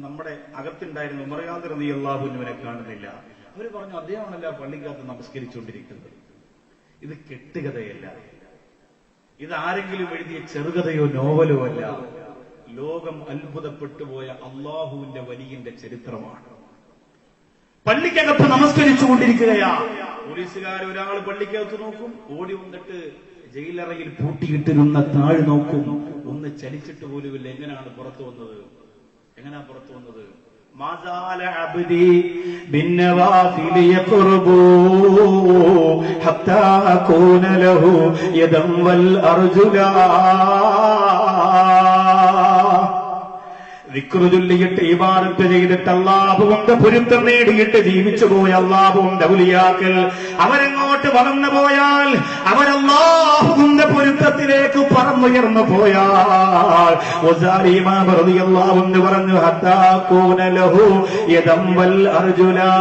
നമ്മുടെ അകത്തുണ്ടായിരുന്ന ഉമർ റളിയല്ലാഹു അൻഹുവിനെ കാണുന്നില്ല. അവര് പറഞ്ഞു, അദ്ദേഹമാണല്ല പള്ളിക്കകത്ത് നമസ്കരിച്ചുകൊണ്ടിരിക്കുന്നത്. ഇത് കെട്ടുകഥയല്ല, ഇത് ആരെങ്കിലും എഴുതിയ ചെറുകഥയോ നോവലോ അല്ല. ലോകം അത്ഭുതപ്പെട്ടുപോയ അള്ളാഹുവിന്റെ വലിയന്റെ ചരിത്രമാണ്. പള്ളിക്കകത്ത് നമസ്കരിച്ചുകൊണ്ടിരിക്കുകയാ. പോലീസുകാർ ഒരാൾ പള്ളിക്കകത്ത് നോക്കും, ഓടി വന്നിട്ട് ജയിലറയിൽ പൂട്ടിയിട്ടിരുന്ന താഴ് നോക്കും, ഒന്ന് ചലിച്ചിട്ട് പോലുമില്ല. എങ്ങനെയാണ് പുറത്തു വന്നത്? മാസാല അബ്ദി ബിന്നവാഫിലി യഖ്റുബു ഹത്താ അകൂന ലഹു യദം വൽ അർജുലാ. ദിക്റ് ചൊല്ലിയിട്ട് ഇബാദത്ത് ചെയ്തിട്ട് അല്ലാഹുവിന്റെ പൊരുത്തം നേടിയിട്ട് ജീവിച്ചു പോയ അല്ലാഹുവിന്റെ ഔലിയാക്കൾ അവരങ്ങോട്ട് വളർന്നു പോയാൽ, അവരല്ലാഹുവിന്റെ പൊരുത്തത്തിലേക്ക് പറന്നുയർന്നു പോയാൽ വസാലിമാം റളിയല്ലാഹു അൻഹു പറഞ്ഞു, ഹത്താ കൂന ലഹു യദം വൽ അർജുലാ.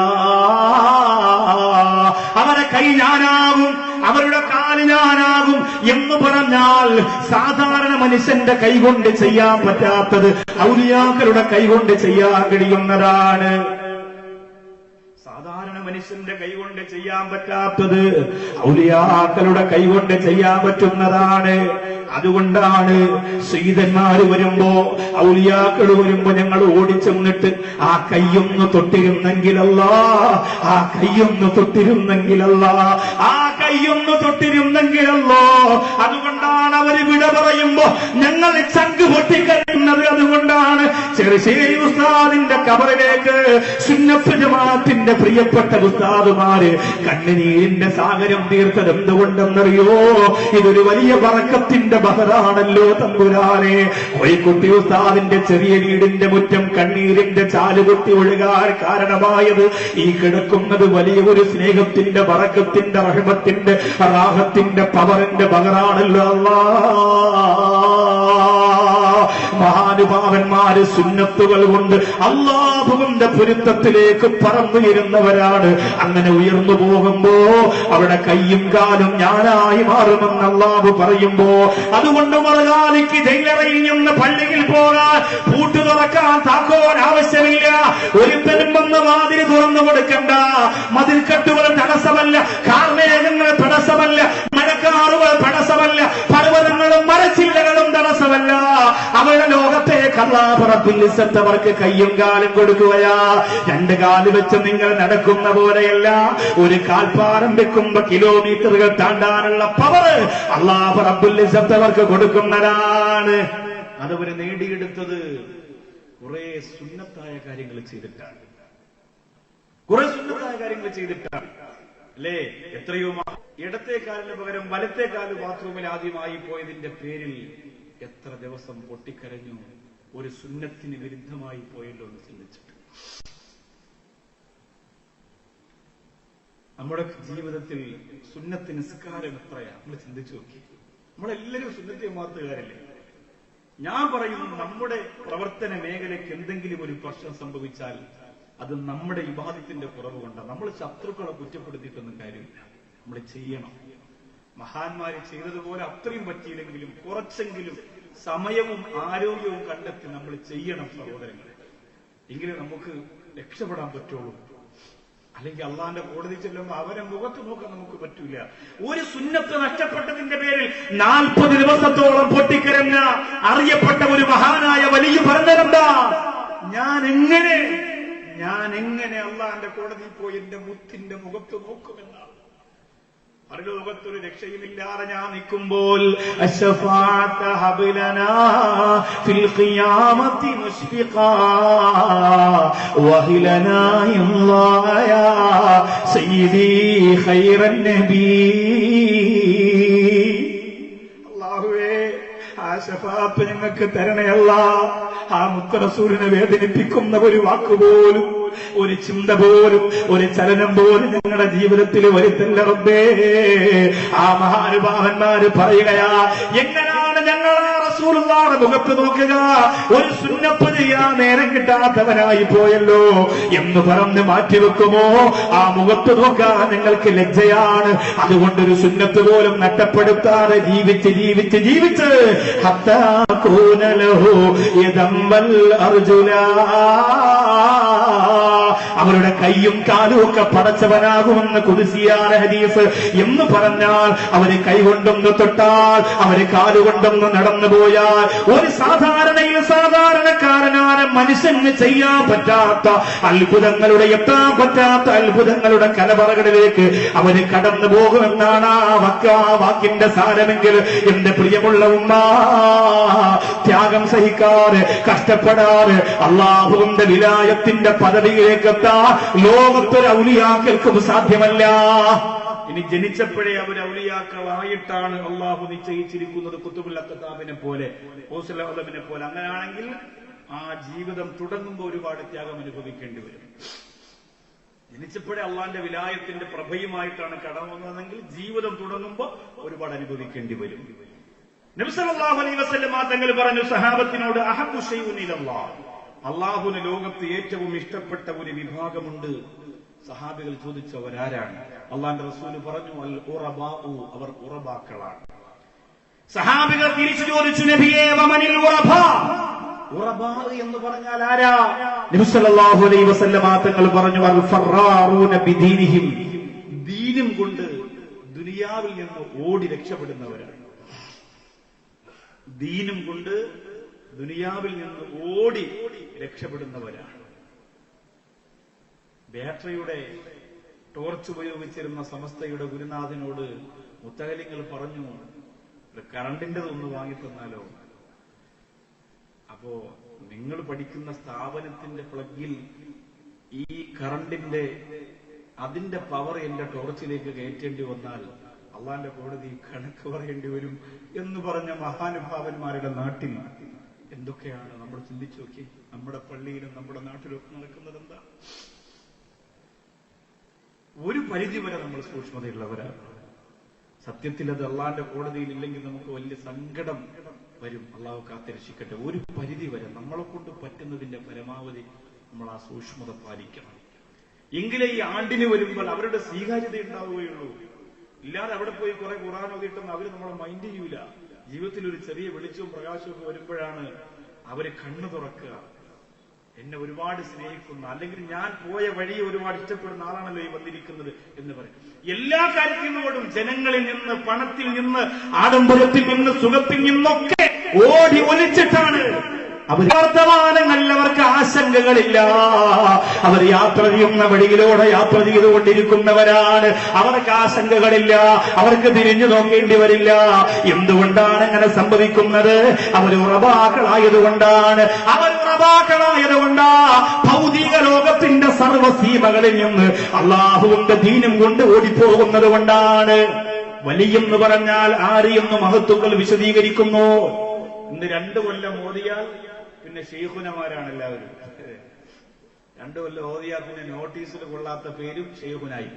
അവരെ കൈ ഞാനാകും, അവരുടെ കാല് ഞാനാകും എന്ന് പറഞ്ഞാൽ സാധാരണ മനുഷ്യന്റെ കൈകൊണ്ട് ചെയ്യാൻ പറ്റാത്തത് ഔലിയാക്കളുടെ കൈകൊണ്ട് ചെയ്യാൻ കഴിയുന്നതാണ്. സാധാരണ മനുഷ്യന്റെ കൈകൊണ്ട് ചെയ്യാൻ പറ്റാത്തത് ഔലിയാക്കളുടെ കൈകൊണ്ട് ചെയ്യാൻ പറ്റുന്നതാണ്. അതുകൊണ്ടാണ് സയ്യിദന്മാര് വരുമ്പോ, ഔലിയാക്കൾ വരുമ്പോ ഞങ്ങൾ ഓടിച്ചെന്നിട്ട് ആ കയ്യൊന്ന് തൊട്ടിരുന്നെങ്കിലല്ലാ, ആ കയ്യൊന്ന് തൊട്ടിരുന്നെങ്കിലല്ലാ, ആ കയ്യൊന്ന് തൊട്ടിരുന്നെങ്കിലല്ലോ. അതുകൊണ്ടാണ് അവര് വിട പറയുമ്പോ ഞങ്ങൾ ചങ്ക് പൊട്ടിക്കറിയുന്നത്. അതുകൊണ്ടാണ് ചെറുശ്ശേരി ഉസ്താദിന്റെ ഖബറിലേക്ക് സുന്നത്ത് ജമാഅത്തിന്റെ പ്രിയപ്പെട്ട ഉസ്താദുമാര് കണ്ണുനീരിന്റെ സാഗരം തീർത്തത് എന്തുകൊണ്ടെന്നറിയോ? ഇതൊരു വലിയ ബറക്കത്തിന്റെ ബഹറാണല്ലോ തമ്പുരാനെ. കോഴിക്കുട്ടി ഉസ്താദിന്റെ ചെറിയ വീടിന്റെ മുറ്റം കണ്ണീരിന്റെ ചാലുകുത്തി ഒഴുകാൻ കാരണമായത് ഈ കിടക്കുന്നത് വലിയ ഒരു സ്നേഹത്തിന്റെ ബറക്കത്തിന്റെ റഹ്മത്തിന്റെ റാഹത്തിന്റെ പവറിന്റെ ബഹറാണല്ലോ. മഹാനുഭാവന്മാര് സുന്നത്തുകൾ കൊണ്ട് അല്ലാഹുവിന്റെ പൊരുത്തത്തിലേക്ക് പറന്നുയരുന്നവരാണ്. അങ്ങനെ ഉയർന്നു പോകുമ്പോ അവിടെ കയ്യും കാലും ഞാനായി മാറുമെന്ന് അല്ലാഹു പറയുമ്പോ, അതുകൊണ്ട് മറുകാലിക്ക് ജയിലറയിൽ നിന്ന് പള്ളിയിൽ പോകാൻ പൂട്ടു തുറക്കാൻ താക്കോൽ ആവശ്യമില്ല. ഒരുത്തനും വന്ന് വാതിൽ തുറന്നു കൊടുക്കണ്ട. മതിൽക്കെട്ടുകൾ തടസ്സമല്ല, കാർമേഘങ്ങൾ തടസ്സമല്ല, മഴക്കാറുകൾ തടസ്സമല്ല, പർവ്വതങ്ങളും മരച്ചില്ലകളും തടസ്സമല്ല. അവരുടെ ലോകത്തേക്ക് അല്ലാഹു റബ്ബുൽ ഇസ്സത്ത് അവർക്ക് കയ്യും കാലും കൊടുക്കുകയാ. രണ്ട് കാല് വെച്ച് നിങ്ങൾ നടക്കുന്ന പോലെയല്ല, ഒരു കാൽപ്പാരം വെക്കുമ്പോ കിലോമീറ്ററുകൾ താണ്ടാനുള്ള പവർ അല്ലാഹു റബ്ബുൽ ഇസ്സത്ത് അവർക്ക് കൊടുക്കുന്നതാണ്. അതവര് നേടിയെടുത്തത് കുറെ സുന്നത്തായ കാര്യങ്ങൾ ചെയ്തിട്ടാണ്. അല്ലേ? എത്രയോ ഇടത്തെ കാലിന് പകരം വലത്തെ കാല് ബാത്റൂമിൽ ആദ്യമായി പോയതിന്റെ പേരിൽ എത്ര ദിവസം പൊട്ടിക്കരഞ്ഞു. ഒരു സുന്നത്തിന് വിരുദ്ധമായി പോയല്ലോ എന്ന് ചിന്തിച്ചിട്ട്. നമ്മുടെ ജീവിതത്തിൽ സുന്നത്ത് നിസ്കാരം എത്രയാ നമ്മൾ ചിന്തിച്ചു നോക്കി. നമ്മളെല്ലാവരും സുന്നത്തെ മാത്തുകാരല്ലേ? ഞാൻ പറയുന്നു, നമ്മുടെ പ്രവർത്തന മേഖലയ്ക്ക് എന്തെങ്കിലും ഒരു പ്രശ്നം സംഭവിച്ചാൽ അത് നമ്മുടെ ഇബാദത്തിന്റെ കുറവ് കൊണ്ടാണ്. നമ്മൾ ശത്രുക്കളെ കുറ്റപ്പെടുത്തിയിട്ടൊന്നും കാര്യമില്ല, നമ്മൾ ചെയ്യണം. മഹാന്മാര് ചെയ്തതുപോലെ അത്രയും പറ്റിയില്ലെങ്കിലും കുറച്ചെങ്കിലും സമയവും ആരോഗ്യവും കണ്ടെത്തി നമ്മൾ ചെയ്യണം സഹോദരങ്ങളെ. എങ്കിലും നമുക്ക് രക്ഷപ്പെടാൻ പറ്റുള്ളൂ. അല്ലെങ്കിൽ അള്ളാന്റെ കോടതി ചെല്ലുമ്പോൾ അവരെ മുഖത്ത് നോക്കാൻ നമുക്ക് പറ്റൂല. ഒരു സുന്നത്ത് നഷ്ടപ്പെട്ടതിന്റെ പേരിൽ 40 ദിവസത്തോളം പൊട്ടിക്കരഞ്ഞ അറിയപ്പെട്ട ഒരു മഹാനായ വലിയ പറഞ്ഞതെന്താ? ഞാൻ എങ്ങനെ അള്ളാന്റെ കോടതിയിൽ പോയി എന്റെ മുത്തിന്റെ മുഖത്ത് നോക്കുമെന്നാണ്. പരലോകത്തൊരു രക്ഷയുമില്ലാതെ ഞാൻ നിൽക്കുമ്പോൾ അല്ലാഹുവേ, ആ ശഫാഅത്ത് ഞങ്ങൾക്ക് തരണയല്ല. ആ മുത്തറസൂലിനെ വേദനിപ്പിക്കുന്ന ഒരു വാക്കുപോലും, ഒരു ചിന്ത പോലും, ഒരു ചലനം പോലും ഞങ്ങളുടെ ജീവിതത്തിൽ വരുത്തല്ല റബ്ബേ. ആ മഹാനുഭാവന്മാര് പറയുകയാ, എങ്ങനെയാണ് ഞങ്ങൾ റസൂലുള്ളാഹിയുടെ മുഖത്ത് നോക്കുക, ഒരു സുന്നത്ത് ചെയ്യാൻ നേരം കിട്ടാത്തവനായി പോയല്ലോ എന്ന് പറഞ്ഞ് മാറ്റിവെക്കുമോ? ആ മുഖത്ത് നോക്കാൻ നിങ്ങൾക്ക് ലജ്ജയാണ്. അതുകൊണ്ടൊരു സുന്നത്ത് പോലും നഷ്ടപ്പെടുത്താതെ ജീവിച്ച് ജീവിച്ച് ജീവിച്ച് ഹത്താ കൂന ലഹു യദം വൽ അർജുലാ, അവരുടെ കൈയും കാലും ഒക്കെ പടച്ചവനാകുമെന്ന് ഖുദ്സിയായ ഹദീസ് എന്ന് പറഞ്ഞാൽ അവര് കൈകൊണ്ടൊന്ന് തൊട്ടാൽ, അവര് കാലുകൊണ്ടൊന്ന് നടന്നു പോയാൽ, ഒരു സാധാരണക്കാരനായ മനുഷ്യന് ചെയ്യാൻ പറ്റാത്ത അത്ഭുതങ്ങളുടെ, എത്താൻ പറ്റാത്ത അത്ഭുതങ്ങളുടെ കലവറകളിലേക്ക് അവര് കടന്നു പോകുമെന്നാണ് ആ വാക്കിന്റെ സാരമെങ്കിൽ എന്റെ പ്രിയമുള്ള ഉമ്മ, ത്യാഗം സഹിക്കാറ്, കഷ്ടപ്പെടാറ്, അള്ളാഹുവിന്റെ വിലായത്തിന്റെ പദവിയിലേക്ക് എത്താൻ ലോകത്തൊരു ഔലിയാക്കൾക്കും സാധ്യമല്ല. ഇനി ജനിച്ചപ്പോഴേ അവർ ഔലിയാക്കളായിട്ടാണ് അള്ളാഹു നിശ്ചയിച്ചിരിക്കുന്നത്, കുത്തുബുൽ അഖ്താബിനെ പോലെ, ഗൗസുൽ ആദമിനെ പോലെ. അങ്ങനെയാണെങ്കിൽ ആ ജീവിതം തുടങ്ങുമ്പോൾ ഒരുപാട് ത്യാഗം അനുഭവിക്കേണ്ടി വരും. ജനിച്ചപ്പോഴേ അള്ളാന്റെ വിലായത്തിന്റെ പ്രഭയുമായിട്ടാണ് കടന്നു വന്നതെങ്കിൽ ജീവിതം തുടങ്ങുമ്പോൾ ഒരുപാട് അനുഭവിക്കേണ്ടി വരും. നബി സല്ലല്ലാഹു അലൈഹി വസല്ലം തങ്ങൾ പറഞ്ഞു സഹാബത്തിനോട്, അഹബ്ബു ശൈഉൻ ഇലല്ലാഹ്, അള്ളാഹുവിന് ലോകത്ത് ഏറ്റവും ഇഷ്ടപ്പെട്ട ഒരു വിഭാഗമുണ്ട്. സഹാബികൾ ചോദിച്ചവരാരാണ്? അള്ളാന്റെ റസൂല് പറഞ്ഞു, അൽ ഉറബാഉ, അവർ ഉറബാക്കളാണ്. സഹാബികൾ തിരിച്ചു ചോദിച്ചു, നബിയേ വമനിൽ ഉറബാ, ഉറബാ എന്ന് പറഞ്ഞാൽ ആരാ? നബി സല്ലല്ലാഹു അലൈഹി വസല്ലം തങ്ങൾ പറഞ്ഞു, അൽ ഫറാറൂന ബിദീനിഹിം, ദീനും കൊണ്ട് ദുനിയാവിൽ നിന്ന് ഓടി രക്ഷപ്പെടുന്നവരാണ്. ദീനും കൊണ്ട് ദുനിയാവിൽ നിന്ന് ഓടി രക്ഷപ്പെടുന്നവരാണ്. ബാറ്ററിയുടെ ടോർച്ച് ഉപയോഗിച്ചിരുന്ന സമസ്തയുടെ ഗുരുനാഥനോട് മുത്തകലിങ്ങൾ പറഞ്ഞു, കറണ്ടിന്റെ ഒന്ന് വാങ്ങിത്തന്നാലോ? അപ്പോ നിങ്ങൾ പഠിക്കുന്ന സ്ഥാപനത്തിന്റെ പ്ലഗിൽ ഈ കറണ്ടിന്റെ അതിന്റെ പവർ എന്റെ ടോർച്ചിലേക്ക് കയറ്റേണ്ടി വന്നാൽ അള്ളാന്റെ കോടതി കണക്ക് പറയേണ്ടി വരും എന്ന് പറഞ്ഞ മഹാനുഭാവന്മാരുടെ നാട്ടിൽ എന്തൊക്കെയാണ് നമ്മൾ ചിന്തിച്ചു നോക്കി. നമ്മുടെ പള്ളിയിലും നമ്മുടെ നാട്ടിലും നടക്കുന്നത് എന്താ? ഒരു പരിധി വരെ നമ്മൾ സൂക്ഷ്മതയുള്ളവരാണ്. സത്യത്തിൽ അത് അള്ളാന്റെ കോടതിയിൽ ഇല്ലെങ്കിൽ നമുക്ക് വലിയ സങ്കടം വരും. അള്ളാഹു കാത്തിരക്ഷിക്കട്ടെ. ഒരു പരിധി വരെ നമ്മളെ കൊണ്ട് പറ്റുന്നതിന്റെ പരമാവധി നമ്മൾ ആ സൂക്ഷ്മത പാലിക്കണം. എങ്കിലേ ഈ ആണ്ടിന് വരുമ്പോൾ അവരുടെ സ്വീകാര്യത ഉണ്ടാവുകയുള്ളൂ. ഇല്ലാതെ അവിടെ പോയി കുറെ ഖുർആൻ ഓതിയിട്ടൊന്നും അവര് നമ്മളെ മൈൻഡ് ചെയ്യൂല. ജീവിതത്തിൽ ഒരു ചെറിയ വെളിച്ചവും പ്രകാശവും ഒക്കെ വരുമ്പോഴാണ് അവര് കണ്ണു തുറക്കുക. എന്നെ ഒരുപാട് സ്നേഹിക്കുന്ന, അല്ലെങ്കിൽ ഞാൻ പോയ വഴിയെ ഒരുപാട് ഇഷ്ടപ്പെടുന്ന ആളാണല്ലോ ഈ വന്നിരിക്കുന്നത് എന്ന് പറയും. എല്ലാ കാര്യത്തിനോടും ജനങ്ങളിൽ നിന്ന്, പണത്തിൽ നിന്ന്, ആഡംബരത്തിൽ നിന്ന്, സുഖത്തിൽ നിന്നൊക്കെ ഓടി ഒലിച്ചിട്ടാണ് വർത്തമാനങ്ങളിൽ അവർക്ക് ആശങ്കകളില്ല. അവർ യാത്ര ചെയ്യുന്ന വഴിയിലൂടെ യാത്ര ചെയ്തുകൊണ്ടിരിക്കുന്നവരാണ്. അവർക്ക് ആശങ്കകളില്ല, അവർക്ക് തിരിഞ്ഞു നോക്കേണ്ടി വരില്ല. എന്തുകൊണ്ടാണ് അങ്ങനെ സംഭവിക്കുന്നത്? അവർ ഉറവാക്കളായതുകൊണ്ടാണ്. ഭൗതിക ലോകത്തിന്റെ സർവ്വസീമകളിൽ നിന്ന് അള്ളാഹുവിന്റെ ദീനും കൊണ്ട് ഓടിപ്പോകുന്നത് കൊണ്ടാണ്. വലിയെന്ന് പറഞ്ഞാൽ ആര് എന്ന് മഹത്തുക്കൾ വിശദീകരിക്കുന്നു. ഇന്ന് 2 കൊല്ലം ഓതിയാൽ പിന്നെ ശൈഖുനമാരാണ് എല്ലാവരും. 2 കൊല്ലം ഓതിയാൽ പിന്നെ നോട്ടീസിൽ കൊള്ളാത്ത പേരും ശൈഖുനായി.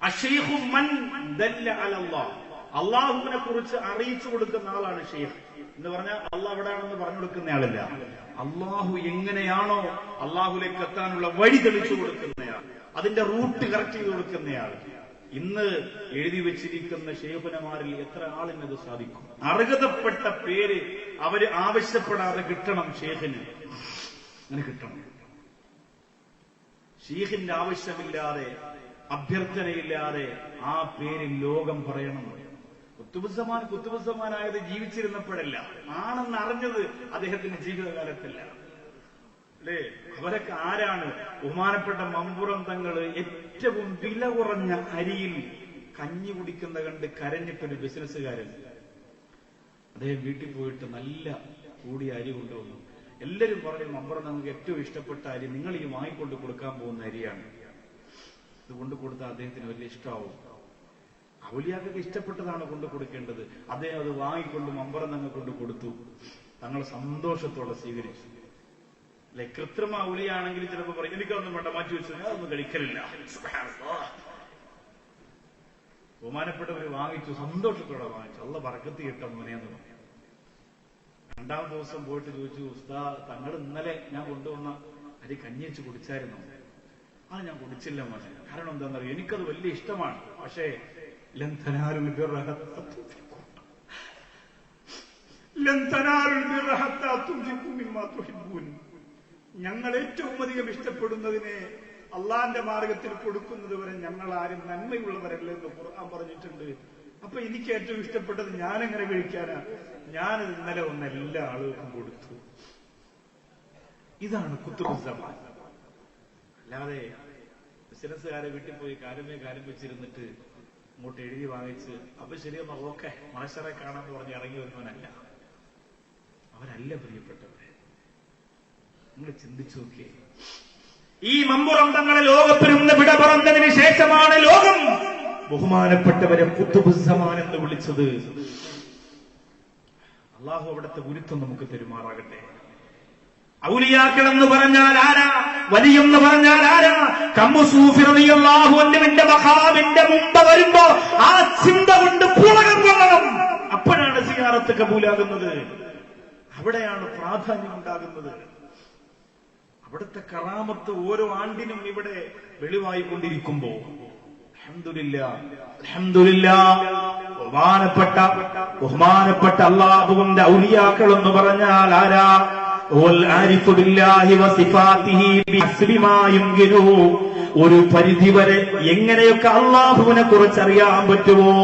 അശ്ശൈഖു മൻ ദല്ല അലല്ലാഹ്, അള്ളാഹുവിനെ കുറിച്ച് അറിയിച്ചു കൊടുക്കുന്ന ആളാണ് ഷെയ്ഖ് എന്ന് പറഞ്ഞാൽ അള്ളാഹ് എവിടെയാണെന്ന് പറഞ്ഞു കൊടുക്കുന്ന ആളല്ല. അള്ളാഹു എങ്ങനെയാണോ അള്ളാഹുലേക്ക് എത്താനുള്ള വഴി തെളിച്ചു കൊടുക്കുന്നയാൾ, അതിന്റെ റൂട്ട് കറക്റ്റ് ചെയ്ത് കൊടുക്കുന്നയാൾ. ഇന്ന് എഴുതി വെച്ചിരിക്കുന്ന ശൈഖുനമാരിൽ എത്ര ആളിനത് സാധിക്കും? അർഹതപ്പെട്ട പേര് അവര് ആവശ്യപ്പെടാതെ കിട്ടണം. ഷെയ്ഖിന് അങ്ങനെ കിട്ടണം. ഷെയ്ഖിന്റെ ആവശ്യമില്ലാതെ, അഭ്യർത്ഥനയില്ലാതെ ആ പേര് ലോകം പറയണം. കുത്തുബുസ്സമാനായത് ജീവിച്ചിരുന്നപ്പോഴല്ല, ആണെന്ന് അറിഞ്ഞത് അദ്ദേഹത്തിന്റെ ജീവിതകാലത്തല്ല. അല്ലേ? അവരൊക്കെ ആരാണ്? ബഹുമാനപ്പെട്ട മമ്പുറം തങ്ങള് ഏറ്റവും വില കുറഞ്ഞ അരിയിൽ കഞ്ഞി കുടിക്കുന്ന കണ്ട് കരഞ്ഞിട്ടൊരു ബിസിനസ്സുകാരൻ, അദ്ദേഹം വീട്ടിൽ പോയിട്ട് നല്ല കൂടിയ അരി കൊണ്ടുവന്നു. എല്ലാരും പറഞ്ഞു, മമ്പുറം നമുക്ക് ഏറ്റവും ഇഷ്ടപ്പെട്ട അരി നിങ്ങൾ ഈ വാങ്ങിക്കൊണ്ട് കൊടുക്കാൻ പോകുന്ന അരിയാണ്, ഇത് കൊണ്ടു കൊടുത്താൽ അദ്ദേഹത്തിന് വലിയ ഇഷ്ടമാവും. ഔലിയാക്കൊക്കെ ഇഷ്ടപ്പെട്ടതാണ് കൊണ്ടു കൊടുക്കേണ്ടത്. അദ്ദേഹം അത് വാങ്ങിക്കൊണ്ട് മമ്പുറം തങ്ങൾ കൊണ്ട് കൊടുത്തു. തങ്ങൾ സന്തോഷത്തോടെ സ്വീകരിച്ചു. അല്ലെ? കൃത്രിമ ഔലിയാണെങ്കിൽ ചിലപ്പോൾ പറയും, എനിക്കൊന്നും വേണ്ട, മാറ്റി വെച്ചു, അതൊന്നും കഴിക്കലില്ല. ബഹുമാനപ്പെട്ടവർ വാങ്ങിച്ചു, സന്തോഷത്തോടെ വാങ്ങിച്ചു. അള്ള ബർക്കത്ത് കിട്ടാൻ മോനെന്ന് പറഞ്ഞു. രണ്ടാം ദിവസം പോയിട്ട് ചോദിച്ചു, ഉസ്താദ് തങ്ങൾ ഇന്നലെ ഞാൻ കൊണ്ടുവന്ന അരി കഞ്ഞി വെച്ച് കുടിച്ചായിരുന്നു? അത് ഞാൻ കുടിച്ചില്ല മോനെ. കാരണം എന്താണെന്നറിയോ, എനിക്കത് വലിയ ഇഷ്ടമാണ്. പക്ഷേ ഞങ്ങൾ ഏറ്റവും അധികം ഇഷ്ടപ്പെടുന്നതിനെ അള്ളാന്റെ മാർഗത്തിൽ കൊടുക്കുന്നത് വരെ ഞങ്ങൾ ആരും നന്മയുള്ളവരല്ല എന്ന് ഖുർആൻ പറഞ്ഞിട്ടുണ്ട്. അപ്പൊ എനിക്ക് ഏറ്റവും ഇഷ്ടപ്പെട്ടത് ഞാനെങ്ങനെ കഴിക്കാനാ? ഞാൻ ഇന്നലെ ഒന്ന് എല്ലാ ആളുകൾക്കും കൊടുത്തു. ഇതാണ് കുത്തുബുസ്സമാൻ. അല്ലാതെ ബിസിനസ്സുകാരെ വീട്ടിൽ പോയി കാലം വെച്ചിരുന്നിട്ട് ഇങ്ങോട്ട് എഴുതി വാങ്ങിച്ച് അപ്പൊ ശരിയെന്നാ ഓക്കെ മനുഷ്യരെ കാണാന്ന് പറഞ്ഞ് ഇറങ്ങി വരുന്നവനല്ല. അവരല്ല പ്രിയപ്പെട്ടവരെ. നിങ്ങൾ ചിന്തിച്ചു നോക്കിയേ, ഈ മമ്പുറം തങ്ങളെ ലോകത്തിരുന്ന് വിട പറഞ്ഞതിന് ശേഷമാണ് ലോകം ബഹുമാനപ്പെട്ടവരെ കുത്തുബുസ്സമാൻ എന്ന് വിളിച്ചത്. അള്ളാഹു അവിടുത്തെ ഗുരുത്വം നമുക്ക് പെരുമാറാകട്ടെ. ഔലിയാക്കൾ എന്ന് പറഞ്ഞാൽ ആരാ? വലിയെന്ന് പറഞ്ഞാൽ ആരാ? കമ്മുസൂഫി റളിയല്ലാഹു അൻഹുവിന്റെ മഖാമിന്റെ മുമ്പ് വരുമ്പോ ആ ചിന്ത കൊണ്ട് പുളകം കൊള്ളണം. അപ്പോഴാണ് സിയാറത്ത് കബൂലാകുന്നത്. അവിടെയാണ് പ്രാധാന്യം ഉണ്ടാകുന്നത്. അവിടുത്തെ കറാമത്ത് ഓരോ ആണ്ടിനും ഇവിടെ വെളിവായിക്കൊണ്ടിരിക്കുമ്പോ അൽഹംദുലില്ലാഹ് ബഹുമാനപ്പെട്ട അല്ലാഹുവിന്റെ ഔലിയാക്കൾ എന്ന് പറഞ്ഞാൽ ആരാ? ഒരു പരിധിവരെ എങ്ങനെയൊക്കെ അള്ളാഹുവിനെ കുറിച്ച് അറിയാൻ പറ്റുമോ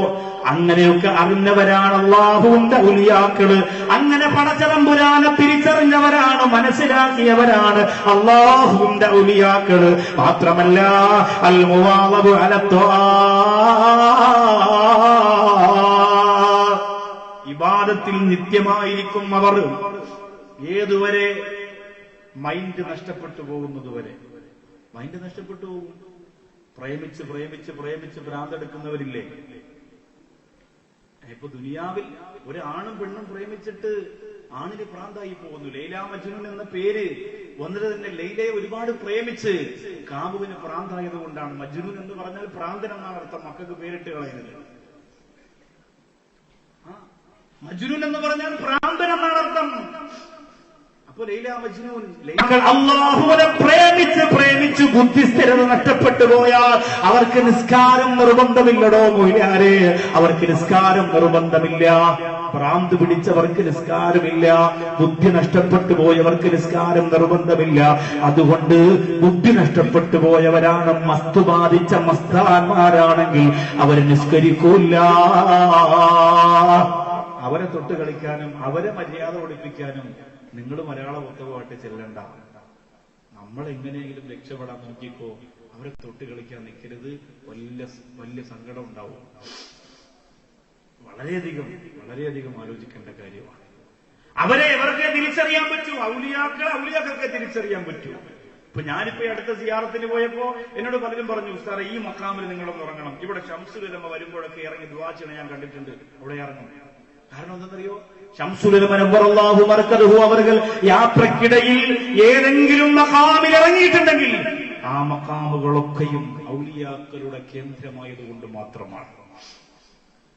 അങ്ങനെയൊക്കെ അറിഞ്ഞവരാണ് അള്ളാഹുവിന്റെ ഔലിയാക്കള്. അങ്ങനെ പടച്ചതമ്പുരാനെ തിരിച്ചറിഞ്ഞവരാണ്, മനസ്സിലാക്കിയവരാണ് അള്ളാഹുവിന്റെ ഔലിയാക്കള്. മാത്രമല്ല അൽ മുവാളബു അല ഇബാദത്തിൽ നിത്യമായിരിക്കും അവർ. ഏതുവരെ? മൈൻഡ് നഷ്ടപ്പെട്ടു പോകുന്നതുവരെ. മൈൻഡ് നഷ്ടപ്പെട്ടു പോകും. പ്രേമിച്ച് ഭ്രാന്തെടുക്കുന്നവരില്ലേ? ഇപ്പൊ ദുനിയാവിൽ ഒരു ആണും പെണ്ണും പ്രേമിച്ചിട്ട് ആണിന് ഭ്രാന്തായി പോകുന്നു. ലൈല മജ്നൂൻ എന്ന പേര് വന്നത് തന്നെ ലൈലയെ ഒരുപാട് പ്രേമിച്ച് കാമുവിന് ഭ്രാന്തായത് കൊണ്ടാണ്. മജ്നൂൻ എന്ന് പറഞ്ഞാൽ ഭ്രാന്തൻ എന്നാണ് അർത്ഥം. മക്കൾക്ക് പേരിട്ട് കളയുന്നത്. മജ്നൂൻ എന്ന് പറഞ്ഞാൽ ഭ്രാന്തൻ എന്നാണ് അർത്ഥം. അപ്പൊ ലൈല മജ്നൂൻ അല്ലാഹുവിനെ പ്രേമിച്ച് ബുദ്ധിസ്ഥിരത നഷ്ടപ്പെട്ടു പോയാൽ അവർക്ക് നിസ്കാരം നിർബന്ധമില്ലടോ മൊയ്ലാരെ. അവർക്ക് നിസ്കാരം നിർബന്ധമില്ല. ഭ്രാന്ത് പിടിച്ചവർക്ക് നിസ്കാരമില്ല. ബുദ്ധി നഷ്ടപ്പെട്ടു പോയവർക്ക് നിസ്കാരം നിർബന്ധമില്ല. അതുകൊണ്ട് ബുദ്ധി നഷ്ടപ്പെട്ടു പോയവരാണ് മസ്തു ബാധിച്ച മസ്താന്മാരാണെങ്കിൽ അവർ നിസ്കരിക്കൂല. അവരെ തൊട്ട് കളിക്കാനും അവരെ മര്യാദ പഠിപ്പിക്കാനും നിങ്ങൾ മലയാള പുസ്തകമായിട്ട് ചെല്ലണ്ട. നമ്മൾ എങ്ങനെയെങ്കിലും രക്ഷപ്പെടാൻ നോക്കിക്കോ. അവരെ തൊട്ട് കളിക്കാൻ നിൽക്കരുത്. വലിയ സങ്കടം ഉണ്ടാവും. വളരെയധികം ആലോചിക്കേണ്ട കാര്യമാണ്. അവരെ എവർക്ക് തിരിച്ചറിയാൻ പറ്റൂ? ഔലിയാക്കൾക്ക് തിരിച്ചറിയാൻ പറ്റൂ. ഇപ്പൊ ഞാനിപ്പോ അടുത്ത സിയാറത്തിന് പോയപ്പോ എന്നോട് പലരും പറഞ്ഞു, ഉസ്താദേ ഈ മഖാമിൽ നിങ്ങളൊന്ന് ഉറങ്ങണം. ഇവിടെ ശംസുൽ ഉലമ വരുമ്പോഴൊക്കെ ഇറങ്ങി ദുആ ചെയ്യണം ഞാൻ കണ്ടിട്ടുണ്ട്. അവിടെ ഇറങ്ങും. കാരണം എന്താണെന്നറിയോ? ശംസുൽ ഉലമ നവ്വറല്ലാഹു മർകദഹു അവർ യാത്രക്കിടയിൽ ഏതെങ്കിലും മഖാമിൽ ഇറങ്ങിയിട്ടുണ്ടെങ്കിൽ ആ മഖാമുകളൊക്കെയും ഔലിയാക്കളുടെ കേന്ദ്രമായതുകൊണ്ട് മാത്രമാണ്.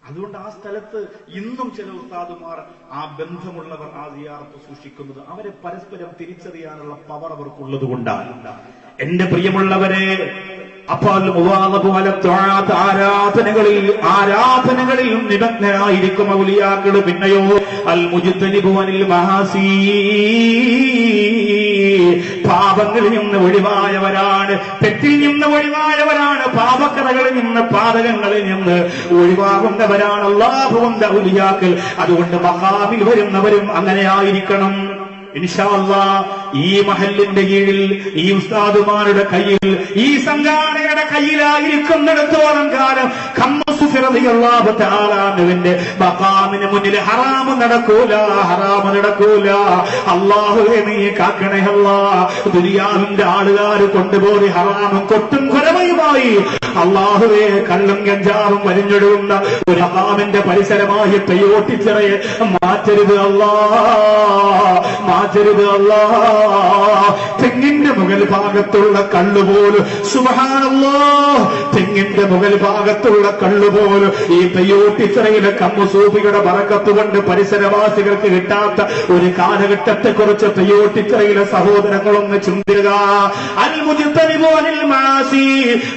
അതുകൊണ്ട് ആ സ്ഥലത്ത് ഇന്നും ചില ഉസ്താദുമാർ, ആ ബന്ധമുള്ളവർ ആ സിയാറത്ത് സൂക്ഷിക്കുന്നത് അവരെ പരസ്പരം തിരിച്ചറിയാനുള്ള പവർ അവർക്കുള്ളത് കൊണ്ടാണ്. എന്റെ പ്രിയമുള്ളവരെ, അപ്പോൾ ആരാധനകളിൽ നിമഗ്നരായിരിക്കും ഔലിയാക്കൾ. പിന്നെയോ അൽ മുജ്തനിബു അനിൽ മഹാസി, പാപങ്ങളിൽ നിന്ന് ഒഴിവായവരാണ്, തെറ്റിൽ നിന്ന് ഒഴിവായവരാണ്, പാപക്കറകളിൽ നിന്ന് പാതകങ്ങളിൽ നിന്ന് ഒഴിവാകുന്നവരാണ് അല്ലാഹുവിന്റെ ഔലിയാക്കൾ. അതുകൊണ്ട് മഖാമിൽ വരുന്നവരും അങ്ങനെ ആയിരിക്കണം. ഇൻഷാ അല്ലാഹ് ഈ മഹല്ലിന്റെ കീഴിൽ, ഈ ഉസ്താദുമാരുടെ കയ്യിൽ, ഈ സംഘാടകരുടെ കയ്യിലായിരിക്കുന്നിടത്തോളം കാലം ഖമ്മസുഫി റളിയല്ലാഹു തആല അൻഹുവിന്റെ മഖാമിന് മുന്നിൽ ഹറാമ് നടക്കൂല. അല്ലാഹുവേ നീ കാക്കണേ അല്ലാഹ്. ദുനിയാവിന്റെ ആളുകാർ കൊണ്ടുപോയി ഹറാമും കൊട്ടും കൊലമയുമായി അല്ലാഹുവേ കള്ളും ഗഞ്ചാവും വലിഞ്ഞൊഴുകുന്ന ഒരു മഖാമിന്റെ പരിസരമായി പെയ്യോട്ടിച്ചിറയെ മാറ്റരുത് അല്ലാഹ്. മാറ്റരുത് അല്ലാ. തെങ്ങിന്റെ മുകൾ ഭാഗത്തുള്ള കള്ളുപോലും സുബ്ഹാനല്ലാഹ്, തെങ്ങിന്റെ മുകൾ ഭാഗത്തുള്ള കള്ളുപോലും ഈ തയ്യോട്ടിച്ചിറയിലെ കമ്മുസൂഫിയുടെ ബറക്കത്ത് കൊണ്ട് പരിസരവാസികൾക്ക് കിട്ടാത്ത ഒരു കാലഘട്ടത്തെ കുറിച്ച് തയ്യോട്ടിച്ചിറയിലെ സഹോദരങ്ങളൊന്ന് ചിന്തിക്കുക. അൽ മുജ്തനിബൂനിൽ മാസി,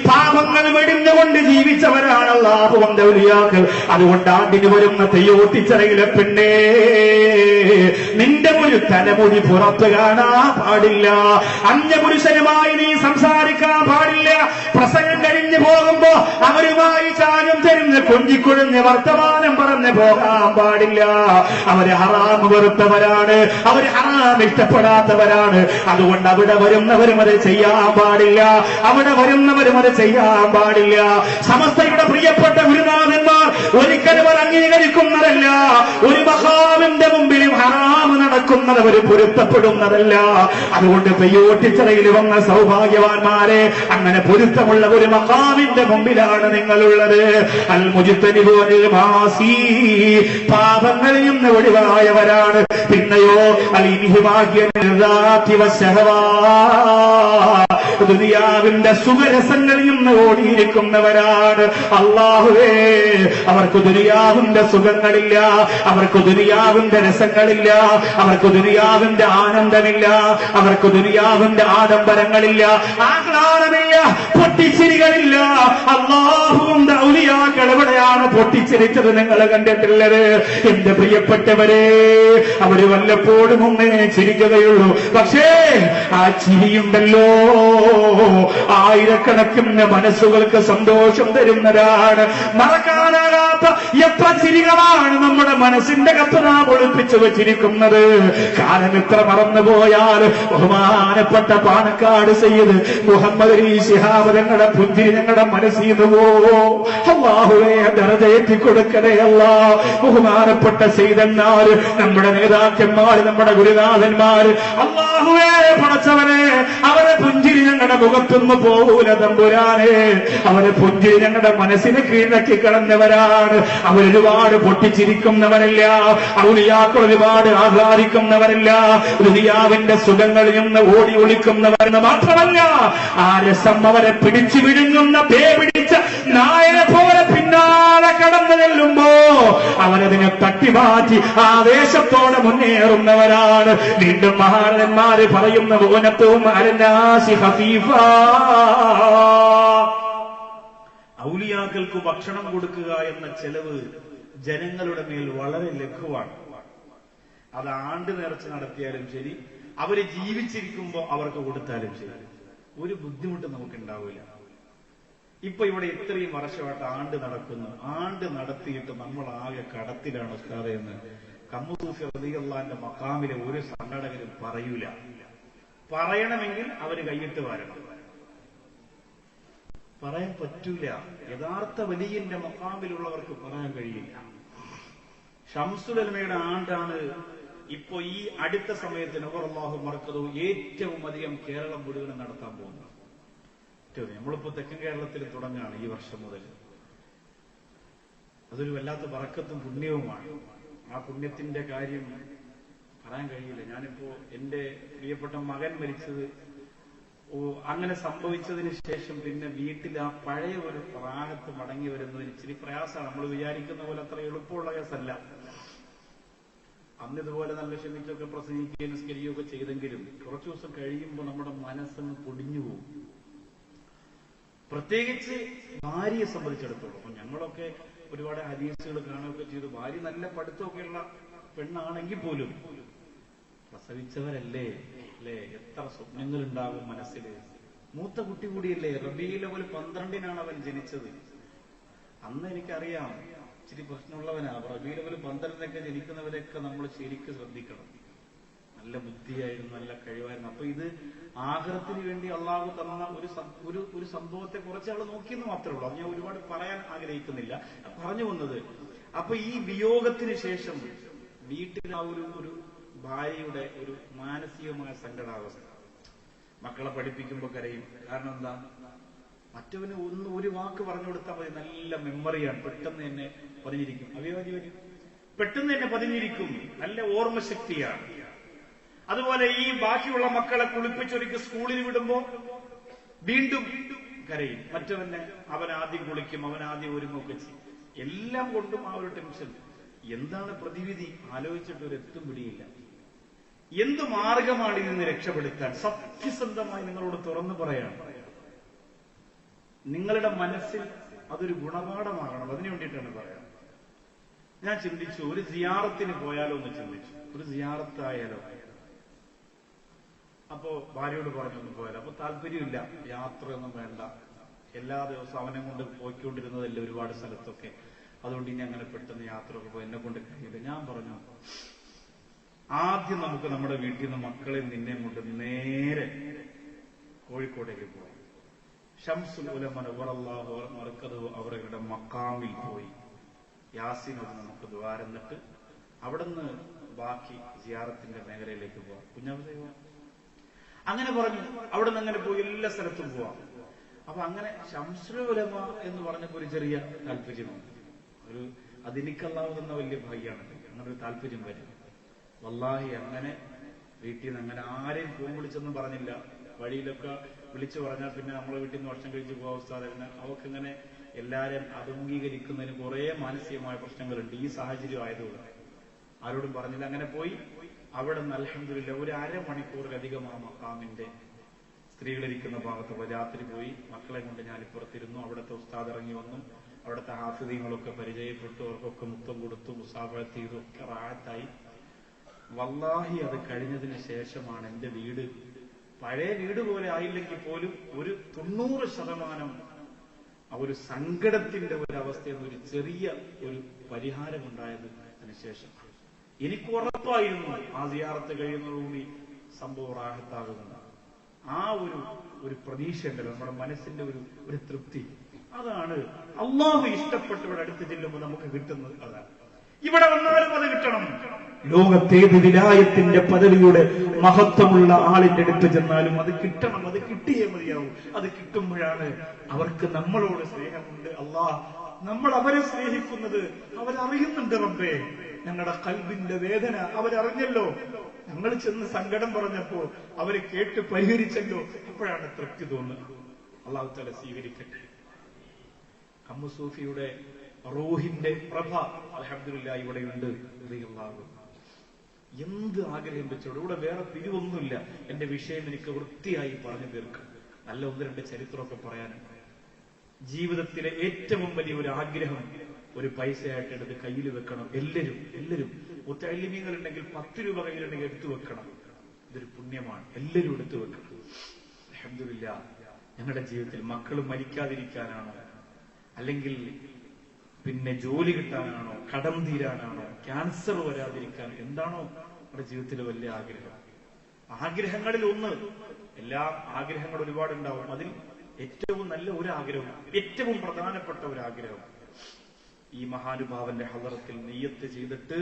പാപങ്ങൾ വെടിഞ്ഞുകൊണ്ട് ജീവിച്ചവരാണ് അല്ലാഹുവിന്റെ ഔലിയാക്കൾ. അതുകൊണ്ട് ആണ്ടിന് വരുന്ന തയ്യോട്ടിച്ചിറയിലെ പെണ്ണേ, നിന്റെ ഒരു തലമുടി പുറത്ത് കാണാൻ പാടില്ല. അന്യപുരുഷനുമായി നീ സംസാരിക്കാൻ പാടില്ല. പ്രസംഗം കഴിഞ്ഞു പോകുമ്പോ അവരുമായി ചാഞ്ഞും ചെരിഞ്ഞ് കൊഞ്ചിക്കൊഴിഞ്ഞ് വർത്തമാനം പറഞ്ഞ് പോകാൻ പാടില്ല. അവര് ഹറാം വെറുത്തവരാണ്, അവര് ഹറാം ഇഷ്ടപ്പെടാത്തവരാണ്. അതുകൊണ്ട് അവിടെ വരുന്നവരും അത് ചെയ്യാൻ പാടില്ല, അവിടെ വരുന്നവരും അത് ചെയ്യാൻ പാടില്ല. സമസ്തയുടെ പ്രിയപ്പെട്ട ഗുരുനാഥന്മാർ ഒരിക്കലും അവർ അംഗീകരിക്കുന്നതല്ല. ഒരു മഹാവിന്റെ മുമ്പിലും ഹറാം നടക്കുന്നവർ പൊരുത്തപ്പെടുന്നതല്ല. അതുകൊണ്ട് തയ്യോട്ടിച്ചിറയിൽ വന്ന സൗഭാഗ്യവാന്മാരെ, അങ്ങനെ പൊരുത്തമുള്ള ഒരു മഹാവിന്റെ മുമ്പിലാണ് നിങ്ങളുള്ളത്. അൽ മുജ്തനിബൂനിൽ മാസി, പാപങ്ങളിൽ നിന്ന് ഒഴിവായവരാണ്. പിന്നെയോ അൽ ഇൻഹിമാഖിയൽ ദാത്തി വശഹവാ, ദുനിയാവിന്റെ സുഖരസങ്ങളിൽ നിന്ന് ഓടിയിരിക്കുന്നവരാണ്. അല്ലാഹുവേ, അവർക്ക് ദുനിയാവിന്റെ സുഖങ്ങളില്ല, അവർക്ക് ദുനിയാവിന്റെ രസങ്ങളില്ല, അവർക്ക് ദുനിയാവിന്റെ ആനന്ദമില്ല, അവർക്ക് ദുനിയാവിന്റെ ആഡംബരങ്ങളില്ല, ആഹ്ലാദമില്ല, പൊട്ടിച്ചിരികളില്ല. അല്ലാഹുവിന്റെ ഔലിയാക്കൾ എവിടെയാണ് പൊട്ടിച്ചിരിച്ചത് നിങ്ങൾ കണ്ടിട്ടുള്ളത്? എന്റെ പ്രിയപ്പെട്ടവരെ, അവര് വല്ലപ്പോഴും ഒന്നേ ചിരിക്കുകയുള്ളൂ. പക്ഷേ ആ ചിരിയുണ്ടല്ലോ, ആയിരക്കണക്കിന് മനസ്സുകൾക്ക് സന്തോഷം തരുന്നതാണ്. മറക്കാനാകാത്ത എത്ര ചിരികളാണ് നമ്മുടെ മനസ്സിന്റെ കത്ത് നാം ഒളിപ്പിച്ചു വെച്ചിരിക്കുന്നത്. കാലം എത്ര മറന്നുപോയാൽ ബഹുമാനപ്പെട്ട പാണക്കാട് സയ്യിദ് മുഹമ്മദ് അലി ശിഹാബ് തങ്ങളുടെ പുഞ്ചിരി ഞങ്ങളുടെ മനസ്സിൽ നിന്ന് അല്ലാഹുവേ ദറജയെത്തി കൊടുക്കണേ അല്ലാ. ബഹുമാനപ്പെട്ട സയ്യിദന്മാർ, നമ്മുടെ നേതാക്കന്മാർ, നമ്മുടെ ഗുരുനാഥന്മാർ, അല്ലാഹുവേ പടച്ചവനെ, അവരെ പുഞ്ചിരി ഞങ്ങളുടെ മുഖത്തുനിന്ന് പോകൂല തമ്പുരാനെ. അവരെ പുഞ്ചിരി ഞങ്ങളുടെ മനസ്സിനെ കീഴടക്കി കിടന്നവരാണ്. അവരൊരുപാട് പൊട്ടിച്ചിരിക്കുന്നവരല്ല, ഔലിയാക്കൾ ഒരുപാട് ആഹ്ലാദിക്കുന്നവരല്ല, ദുനിയാവിന്റെ സുഖങ്ങളിൽ നിന്ന് ഓടി ഒളിക്കുന്നവരെന്ന് മാത്രമല്ല, ആ രസം അവരെ പിടിച്ചു വിഴുങ്ങുന്ന പേ പിടിച്ച നായനെ പോലെ പിന്നാലെ കടന്നു ചെല്ലുമ്പോ അവരതിനെ തട്ടിമാറ്റി ആവേശത്തോടെ മുന്നേറുന്നവരാണ്. വീണ്ടും മഹാരഥന്മാര് പറയുന്ന ഊനത്തും അരനാസി ഹഫീഫ, ഔലിയാക്കൾക്ക് ഭക്ഷണം കൊടുക്കുക എന്ന ചെലവ് ജനങ്ങളുടെ മേൽ വളരെ ലഘുവാണ്. അത് ആണ്ട് നേർച്ച നടത്തിയാലും ശരി, അവര് ജീവിച്ചിരിക്കുമ്പോ അവർക്ക് കൊടുത്താലും ശരി, ഒരു ബുദ്ധിമുട്ട് നമുക്കുണ്ടാവില്ല. ഇപ്പൊ ഇവിടെ ഇത്രയും വർഷമായിട്ട് ആണ്ട് നടക്കുന്നു. ആണ്ട് നടത്തിയിട്ട് നമ്മൾ ആകെ കടത്തിലാണ് ഉസ്താദേ എന്ന് കമ്മുസൂഫി റളിയല്ലാഹുവിന്റെ മഖാമിലെ ഒരു സംഘടകരും പറയൂല. പറയണമെങ്കിൽ അവര് കൈയിട്ട് വരണം, പറയാൻ പറ്റൂല. യഥാർത്ഥ വലിയന്റെ മഖാമിലുള്ളവർക്ക് പറയാൻ കഴിയില്ല. ഷംസുൽ ഉലമയുടെ ആണ്ടാണ് ഇപ്പൊ ഈ അടുത്ത സമയത്ത് നവറല്ലാഹു മർക്കദു ഏറ്റവും അധികം കേരളം മുഴുവൻ നടത്താൻ പോകുന്നത്. നമ്മളിപ്പോ തെക്കൻ കേരളത്തിൽ തുടങ്ങുകയാണ് ഈ വർഷം മുതൽ. അതൊരു വല്ലാത്ത ബറക്കത്തും പുണ്യവുമാണ്. ആ പുണ്യത്തിന്റെ കാര്യം പറയാൻ കഴിയില്ല. ഞാനിപ്പോ എന്റെ പ്രിയപ്പെട്ട മകൻ മരിച്ചത് അങ്ങനെ സംഭവിച്ചതിന് ശേഷം പിന്നെ വീട്ടിൽ ആ പഴയ ഒരു പ്രായത്ത് മടങ്ങി വരുന്നതിന് ഇച്ചിരി പ്രയാസമാണ്. നമ്മൾ വിചാരിക്കുന്ന പോലെ അത്ര എളുപ്പമുള്ള കേസല്ല. അന്നിതുപോലെ നല്ല ക്ഷമിച്ചൊക്കെ പ്രസംഗിക്കുകയും നിസ്കരിക്കുകയൊക്കെ ചെയ്തെങ്കിലും കുറച്ചു ദിവസം കഴിയുമ്പോൾ നമ്മുടെ മനസ്സങ്ങ് പൊടിഞ്ഞു പോകും. പ്രത്യേകിച്ച് ഭാര്യയെ സംബന്ധിച്ചിടത്തോളം. അപ്പൊ ഞങ്ങളൊക്കെ ഒരുപാട് ഹദീസുകൾ കാണുകയൊക്കെ ചെയ്തു. ഭാര്യ നല്ല പഠിത്തമൊക്കെയുള്ള പെണ്ണാണെങ്കിൽ പോലും പ്രസവിച്ചവരല്ലേ അല്ലേ, എത്ര സ്വപ്നങ്ങൾ ഉണ്ടാകും മനസ്സിൽ. മൂത്ത കുട്ടി കൂടിയല്ലേ, റബീഉൽ അവ്വൽ 12-നാണ് അവൻ ജനിച്ചത്. അന്ന് എനിക്കറിയാം ഇച്ചിരി പ്രശ്നമുള്ളവനാ. റബീഉൽ അവ്വൽ 12-നൊക്കെ ജനിക്കുന്നവരെയൊക്കെ നമ്മൾ ശരിക്കും ശ്രദ്ധിക്കണം. നല്ല ബുദ്ധിയായിരുന്നു, നല്ല കഴിവായിരുന്നു. അപ്പൊ ഇത് ആഖിറത്തിന് വേണ്ടി അള്ളാഹു തന്ന ഒരു സംഭവത്തെ കുറച്ചാൾ നോക്കിയെന്ന് മാത്രമേ ഉള്ളൂ. അത് ഞാൻ ഒരുപാട് പറയാൻ ആഗ്രഹിക്കുന്നില്ല. പറഞ്ഞു വന്നത്, അപ്പൊ ഈ വിയോഗത്തിന് ശേഷം വീട്ടിൽ ആ ഒരു ഭാര്യയുടെ ഒരു മാനസികമായ സങ്കടാവസ്ഥ. മക്കളെ പഠിപ്പിക്കുമ്പോ കരയും. കാരണം എന്താ, മറ്റവന് ഒരു വാക്ക് പറഞ്ഞു കൊടുത്താൽ മതി, നല്ല മെമ്മറിയാണ്, പെട്ടെന്ന് തന്നെ പതിഞ്ഞിരിക്കും. അവയോജി വരും, പെട്ടെന്ന് തന്നെ പതിഞ്ഞിരിക്കും, നല്ല ഓർമ്മശക്തിയാണ്. അതുപോലെ ഈ ബാക്കിയുള്ള മക്കളെ കുളിപ്പിച്ചൊരുക്കി സ്കൂളിൽ വിടുമ്പോ വീണ്ടും കരയും. മറ്റവനെ അവൻ ആദ്യം കുളിക്കും, അവൻ ആദ്യം ഒരുങ്ങൊക്കെ ചെയ്യും. എല്ലാം കൊണ്ടും ആ ഒരു ടെൻഷൻ. എന്താണ് പ്രതിവിധി ആലോചിച്ചിട്ട് ഒരു എത്തും പിടിയില്ല. എന്ത് മാർഗമാണ് ഇതിൽ രക്ഷപ്പെടുത്താൻ? സത്യസന്ധമായി നിങ്ങളോട് തുറന്നു പറയാണ്. നിങ്ങളുടെ മനസ്സിൽ അതൊരു ഗുണപാഠമാകണം. അതിനു വേണ്ടിയിട്ടാണ് പറയാം. ഞാൻ ചിന്തിച്ചു, ഒരു സിയാറത്തിന് പോയാലോ എന്ന് ചിന്തിച്ചു. ഒരു സിയാറത്തായാലോ. അപ്പോ ഭാര്യയോട് പറഞ്ഞൊന്നും പോയാലോ. അപ്പൊ താല്പര്യമില്ല, യാത്രയൊന്നും വേണ്ട, എല്ലാ ദിവസവും അവനെ കൊണ്ട് പോയിക്കൊണ്ടിരുന്നതല്ലേ ഒരുപാട് സ്ഥലത്തൊക്കെ, അതുകൊണ്ട് ഇനി അങ്ങനെ പെട്ടെന്ന് യാത്രയൊക്കെ പോയി എന്നെ കൊണ്ട് കഴിയില്ല. ഞാൻ പറഞ്ഞു, ആദ്യം നമുക്ക് നമ്മുടെ വീട്ടിൽ നിന്ന് മക്കളെ നിന്നെ കൊണ്ട് നേരെ കോഴിക്കോടേക്ക് പോകാം. ഷംസുൽ ഉലമ നവ്വറല്ലാഹു മർക്കദഹു അവരുടെ മഖാമിൽ പോയി യാസീനോട് നമുക്ക് ദ്വാരന്നിട്ട് അവിടുന്ന് ബാക്കി സിയാറത്തിന്റെ മേഖലയിലേക്ക് പോവാം. കുഞ്ഞാവ അങ്ങനെ പറഞ്ഞു. അവിടുന്ന് അങ്ങനെ പോയി എല്ലാ സ്ഥലത്തും പോവാം. അപ്പൊ അങ്ങനെ ഷംസുൽ ഉലമ എന്ന് പറഞ്ഞപ്പോ ഒരു ചെറിയ താല്പര്യമാണ്. അതെനിക്കല്ലാവുന്ന വലിയ ഭാഗ്യമാണ്. അങ്ങനെ ഒരു താല്പര്യം വരും. വല്ലാഹി അങ്ങനെ വീട്ടിൽ നിന്ന് അങ്ങനെ ആരെയും ഫോൺ വിളിച്ചൊന്നും പറഞ്ഞില്ല. വഴിയിലൊക്കെ വിളിച്ചു പറഞ്ഞാൽ പിന്നെ നമ്മളെ വീട്ടിൽ നിന്ന് വർഷം കഴിച്ച് പോകാൻ അവസ്ഥ. അവക്കിങ്ങനെ എല്ലാവരും അഭിമുഖീകരിക്കുന്നതിന് കുറെ മാനസികമായ പ്രശ്നങ്ങളുണ്ട്. ഈ സാഹചര്യം ആയതുകൊണ്ട് ആരോടും പറഞ്ഞില്ല. അങ്ങനെ പോയി അവിടെ നിന്ന് അൽഹംദുലില്ലാ ഒരു അരമണിക്കൂറിലധികം ആ മഖാമിന്റെ സ്ത്രീകളിരിക്കുന്ന ഭാഗത്ത് പോയി രാത്രി പോയി മക്കളെ കൊണ്ട് ഞാൻ ഇപ്പുറത്തിരുന്നു. അവിടുത്തെ ഉസ്താദ് ഇറങ്ങി വന്നു. അവിടുത്തെ ഹാഫിദീങ്ങളൊക്കെ പരിചയപ്പെട്ടു. അവർക്കൊക്കെ മുത്തം കൊടുത്തു, മുസാഫഹത്ത് ചെയ്തു, ഒക്കെ റാഹത്തായി. വല്ലാഹി അത് കഴിഞ്ഞതിന് ശേഷമാണ് എന്റെ വീട് പഴയ വീട് പോലെ ആയില്ലെങ്കിൽ പോലും ഒരു 90% ആ ഒരു സങ്കടത്തിന്റെ ഒരവസ്ഥയിൽ നിന്ന് ഒരു ചെറിയ ഒരു പരിഹാരമുണ്ടായത് അതിനുശേഷം. എനിക്ക് ഉറപ്പായിരുന്നു ആ സിയാറത്ത് കഴിയുന്നതോടുകൂടി സംഭവം റാഹത്താകുന്നത്. ആ ഒരു പ്രതീക്ഷ ഉണ്ടല്ലോ നമ്മുടെ മനസ്സിന്റെ ഒരു തൃപ്തി. അതാണ് അള്ളാഹു ഇഷ്ടപ്പെട്ടവരുടെ അടുത്ത് ചെല്ലുമ്പോൾ നമുക്ക് കിട്ടുന്നത്. അതാണ് ഇവിടെ വന്നാലും അത് കിട്ടണം. ലോകത്തേത് വിലായത്തിന്റെ പദവിയുടെ മഹത്വമുള്ള ആളിന്റെ അടുത്ത് ചെന്നാലും അത് കിട്ടണം. അത് കിട്ടിയേ മതിയാവും. അത് കിട്ടുമ്പോഴാണ് അവർക്ക് നമ്മളോട് സ്നേഹമുണ്ട്. അള്ളാഹ് നമ്മൾ അവരെ സ്നേഹിക്കുന്നത് അവരറിയുന്നുണ്ട്. റബ്ബേ, ഞങ്ങളുടെ ഖൽബിന്റെ വേദന അവരറിഞ്ഞല്ലോ. ഞങ്ങൾ ചെന്ന് സങ്കടം പറഞ്ഞപ്പോ അവരെ കേട്ട് പരിഹരിച്ചല്ലോ. അപ്പോഴാണ് തൃപ്തി തോന്നുന്നത്. അള്ളാഹു തആല സ്വീകരിക്കട്ടെ. അമ്മു സൂഫിയുടെ റൂഹിന്റെ പ്രഭ അൽഹംദുലില്ലാഹ് ഇവിടെയുണ്ട്. എന്ത് ആഗ്രഹം വെച്ചോട് ഇവിടെ വേറെ പിരിവൊന്നുമില്ല. എന്റെ വിഷയം എനിക്ക് വൃത്തിയായി പറഞ്ഞു തീർക്കും. നല്ല 1-2 ചരിത്രമൊക്കെ പറയാനുണ്ട്. ജീവിതത്തിലെ ഏറ്റവും വലിയ ഒരു ആഗ്രഹം ഒരു പൈസയായിട്ട് എടുത്ത് കയ്യിൽ വെക്കണം. എല്ലാവരും മുത്തഅല്ലിമീങ്ങളുണ്ടെങ്കിൽ 10 രൂപ കയ്യിലുണ്ടെങ്കിൽ എടുത്തു വെക്കണം. ഇതൊരു പുണ്യമാണ്. എല്ലാവരും എടുത്തു വെക്കണം. അൽഹംദുലില്ലാഹ് ഞങ്ങളുടെ ജീവിതത്തിൽ മക്കൾ മരിക്കാതിരിക്കാനാണോ, അല്ലെങ്കിൽ പിന്നെ ജോലി കിട്ടാനാണോ, കടം തീരാനാണോ, ക്യാൻസർ വരാതിരിക്കാൻ, എന്താണോ നമ്മുടെ ജീവിതത്തിലെ വലിയ ആഗ്രഹം? ആഗ്രഹങ്ങളിൽ ഒന്ന്, എല്ലാ ആഗ്രഹങ്ങളും ഒരുപാടുണ്ടാവും. അതിൽ ഏറ്റവും നല്ല ഒരു ആഗ്രഹം, ഏറ്റവും പ്രധാനപ്പെട്ട ഒരു ആഗ്രഹം ഈ മഹാനുഭാവന്റെ ഹദറത്തിൽ നിയ്യത്ത് ചെയ്തിട്ട്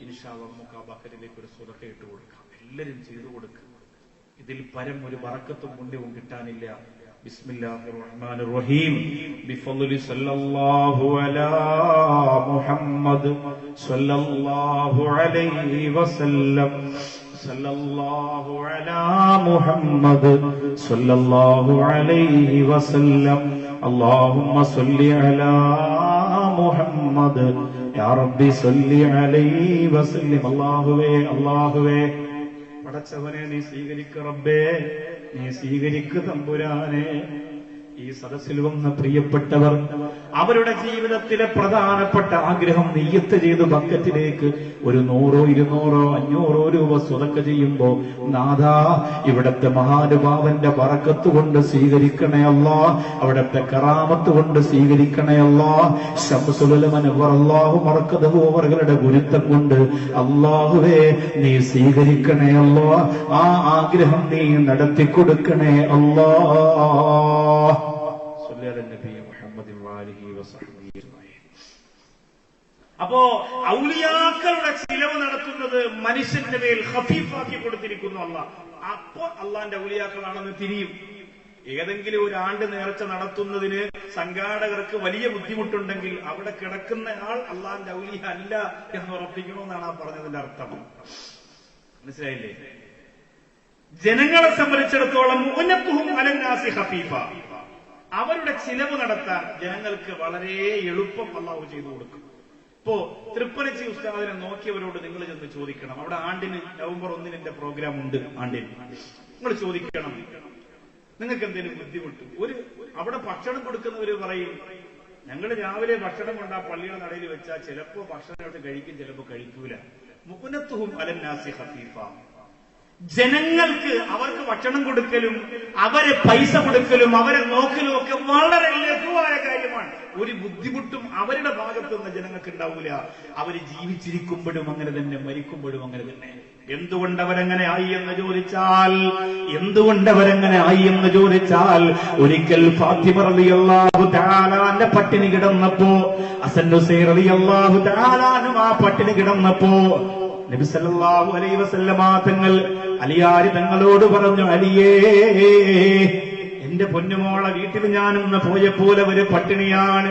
ഇൻഷാ അല്ലാഹ് നമുക്ക് ആ ബക്കറ്റിലേക്ക് ഒരു സ്വതക്ക ഇട്ട് കൊടുക്കാം. എല്ലാവരും ചെയ്തു കൊടുക്കുക. ഇതിൽ പരം ഒരു ബറക്കത്തും പുണ്യവും കിട്ടാനില്ല. ബിസ്മില്ലാഹിർ റഹ്മാനിർ റഹീം. ബിഫളി സല്ലല്ലാഹു അലാ മുഹമ്മദ് സല്ലല്ലാഹു അലൈഹി വസല്ലം. സല്ലല്ലാഹു അലാ മുഹമ്മദ് സല്ലല്ലാഹു അലൈഹി വസല്ലം. അല്ലാഹുമ്മ സല്ലി അലാ മുഹമ്മദ് യാ റബ്ബി സല്ലി അലൈഹി വസല്ലം. അല്ലാഹുവേ പടച്ചവനെ നീ സ്വീകരിക്ക റബ്ബേ, നീ സ്വീകരിക്കു തമ്പുരാനെ. ഈ സദസ്സിൽ വന്ന പ്രിയപ്പെട്ടവർ അവരുടെ ജീവിതത്തിലെ പ്രധാനപ്പെട്ട ആഗ്രഹം നിയ്യത്ത് ചെയ്ത് ബക്കറ്റിലേക്ക് ഒരു 100, 200, 500 രൂപ സ്വതക്ക ചെയ്യുമ്പോ, നാഥാ ഇവിടത്തെ മഹാനുഭാവന്റെ ബറക്കത്ത് കൊണ്ട് സ്വീകരിക്കണേ അല്ലാ, അവിടത്തെ കറാമത്ത് കൊണ്ട് സ്വീകരിക്കണേ അല്ലാ, ശംസുൽ ഉലമ നവ്വറല്ലാഹു മർക്കദഹു അവരുടെ ഗുരുത്വം കൊണ്ട് അല്ലാഹുവേ നീ സ്വീകരിക്കണേ അല്ലാ. ആ ആഗ്രഹം നീ നടത്തിക്കൊടുക്കണേ അല്ലാ. അപ്പോ ഔലിയാക്കളുടെ ചിലവ് നടത്തുന്നത് മനുഷ്യന്റെ മേൽ ഖഫീഫാക്കി കൊടുത്തിരിക്കുന്നു അല്ലാഹ്. അപ്പോ അള്ളാന്റെ ഔലിയാക്കളാണെന്ന് തിരിയും. ഏതെങ്കിലും ഒരു ആണ്ട് നേർച്ച നടത്തുന്നതിന് സംഘാടകർക്ക് വലിയ ബുദ്ധിമുട്ടുണ്ടെങ്കിൽ അവിടെ കിടക്കുന്ന ആൾ അള്ളാന്റെ ഔലിയ അല്ല എന്ന് ഉറപ്പിക്കണമെന്നാണ് ആ പറഞ്ഞതിന്റെ അർത്ഥം. മനസ്സിലായില്ലേ? ജനങ്ങളെ സംബന്ധിച്ചിടത്തോളം മുഅനത്തുഹും അലന്നാസി ഖഫീഫ, അവരുടെ ചിലവ് നടത്താൻ ജനങ്ങൾക്ക് വളരെ എളുപ്പം അല്ലാഹു ചെയ്തു കൊടുക്കും. ഇപ്പോ തൃപ്പനച്ചി ഉസ്താദിനെ നോക്കിയവരോട് നിങ്ങൾ ചെന്ന് ചോദിക്കണം, അവിടെ ആണ്ടിന് നവംബർ 1 എന്റെ പ്രോഗ്രാം ഉണ്ട്, ആണ്ടിന് നിങ്ങൾ ചോദിക്കണം നിങ്ങൾക്ക് എന്തെങ്കിലും ബുദ്ധിമുട്ട്. അവിടെ ഭക്ഷണം കൊടുക്കുന്നവര് പറയും, ഞങ്ങൾ രാവിലെ ഭക്ഷണം കൊണ്ട് ആ പള്ളിയുടെ നടയിൽ വെച്ചാൽ ചിലപ്പോ ഭക്ഷണം എടുത്ത് കഴിക്കും, ചിലപ്പോ കഴിക്കൂല. മുഅനത്തുഹും അലന്നാസി ഖഫീഫ, ജനങ്ങൾക്ക് അവർക്ക് ഭക്ഷണം കൊടുക്കലും അവരെ പൈസ കൊടുക്കലും അവരെ നോക്കലും ഒക്കെ വളരെ ലഘുവായ കാര്യമാണ്. ഒരു ബുദ്ധിമുട്ടും അവരുടെ ഭാഗത്ത് നിന്ന് ജനങ്ങൾക്ക് ഉണ്ടാവൂല. അവര് ജീവിച്ചിരിക്കുമ്പോഴും അങ്ങനെ തന്നെ, മരിക്കുമ്പോഴും അങ്ങനെ തന്നെ. എന്തുകൊണ്ടവരങ്ങനെ ആയി എന്ന് ചോദിച്ചാൽ ഒരിക്കൽ ഫാത്തിമ റളിയല്ലാഹു തആല അൻഹ പട്ടിണി കിടന്നപ്പോ, ഹസൻ ഹുസൈൻ റളിയല്ലാഹു തആല അൻഹു ആ പട്ടിണി കിടന്നപ്പോ നബി സല്ലല്ലാഹു അലൈഹി വസല്ലമ തങ്ങൾ അലിയാരി തങ്ങളോട് പറഞ്ഞു, അലിയേ, എന്റെ പൊന്നുമോളെ വീട്ടിൽ ഞാനൊന്ന് പോയപ്പോലെ ഒരു പട്ടിണിയാണ്,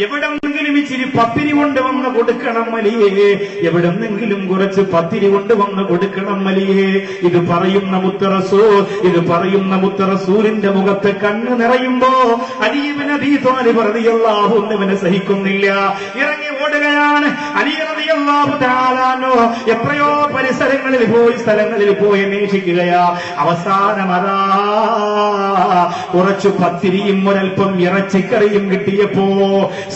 എവിടെന്നെങ്കിലും ഇച്ചിരി പത്തിരി കൊണ്ടുവന്ന് കൊടുക്കണം അലിയേ, എവിടെന്നെങ്കിലും കുറച്ച് പത്തിരി കൊണ്ടുവന്ന് കൊടുക്കണം അലിയേ. ഇത് പറയുന്ന മുത്തറസൂലിന്റെ മുഖത്ത് കണ്ണ് നിറയുമ്പോ അലി ഇബ്നു അബീ ത്വാലിബ് റളിയല്ലാഹു അൻഹുവിനെ സഹിക്കുന്നില്ല, ഇറങ്ങി ഓടുകയാണ്. അലി റളിയല്ലാഹു തആല അൻഹു എത്രയോ സ്ഥലങ്ങളിൽ പോയി അന്വേഷിക്കുകയാ. അവസാനം അതാ കുറച്ചു പത്തിരിയും ഒരൽപ്പം ഇറച്ചിക്കറിയും കിട്ടിയപ്പോ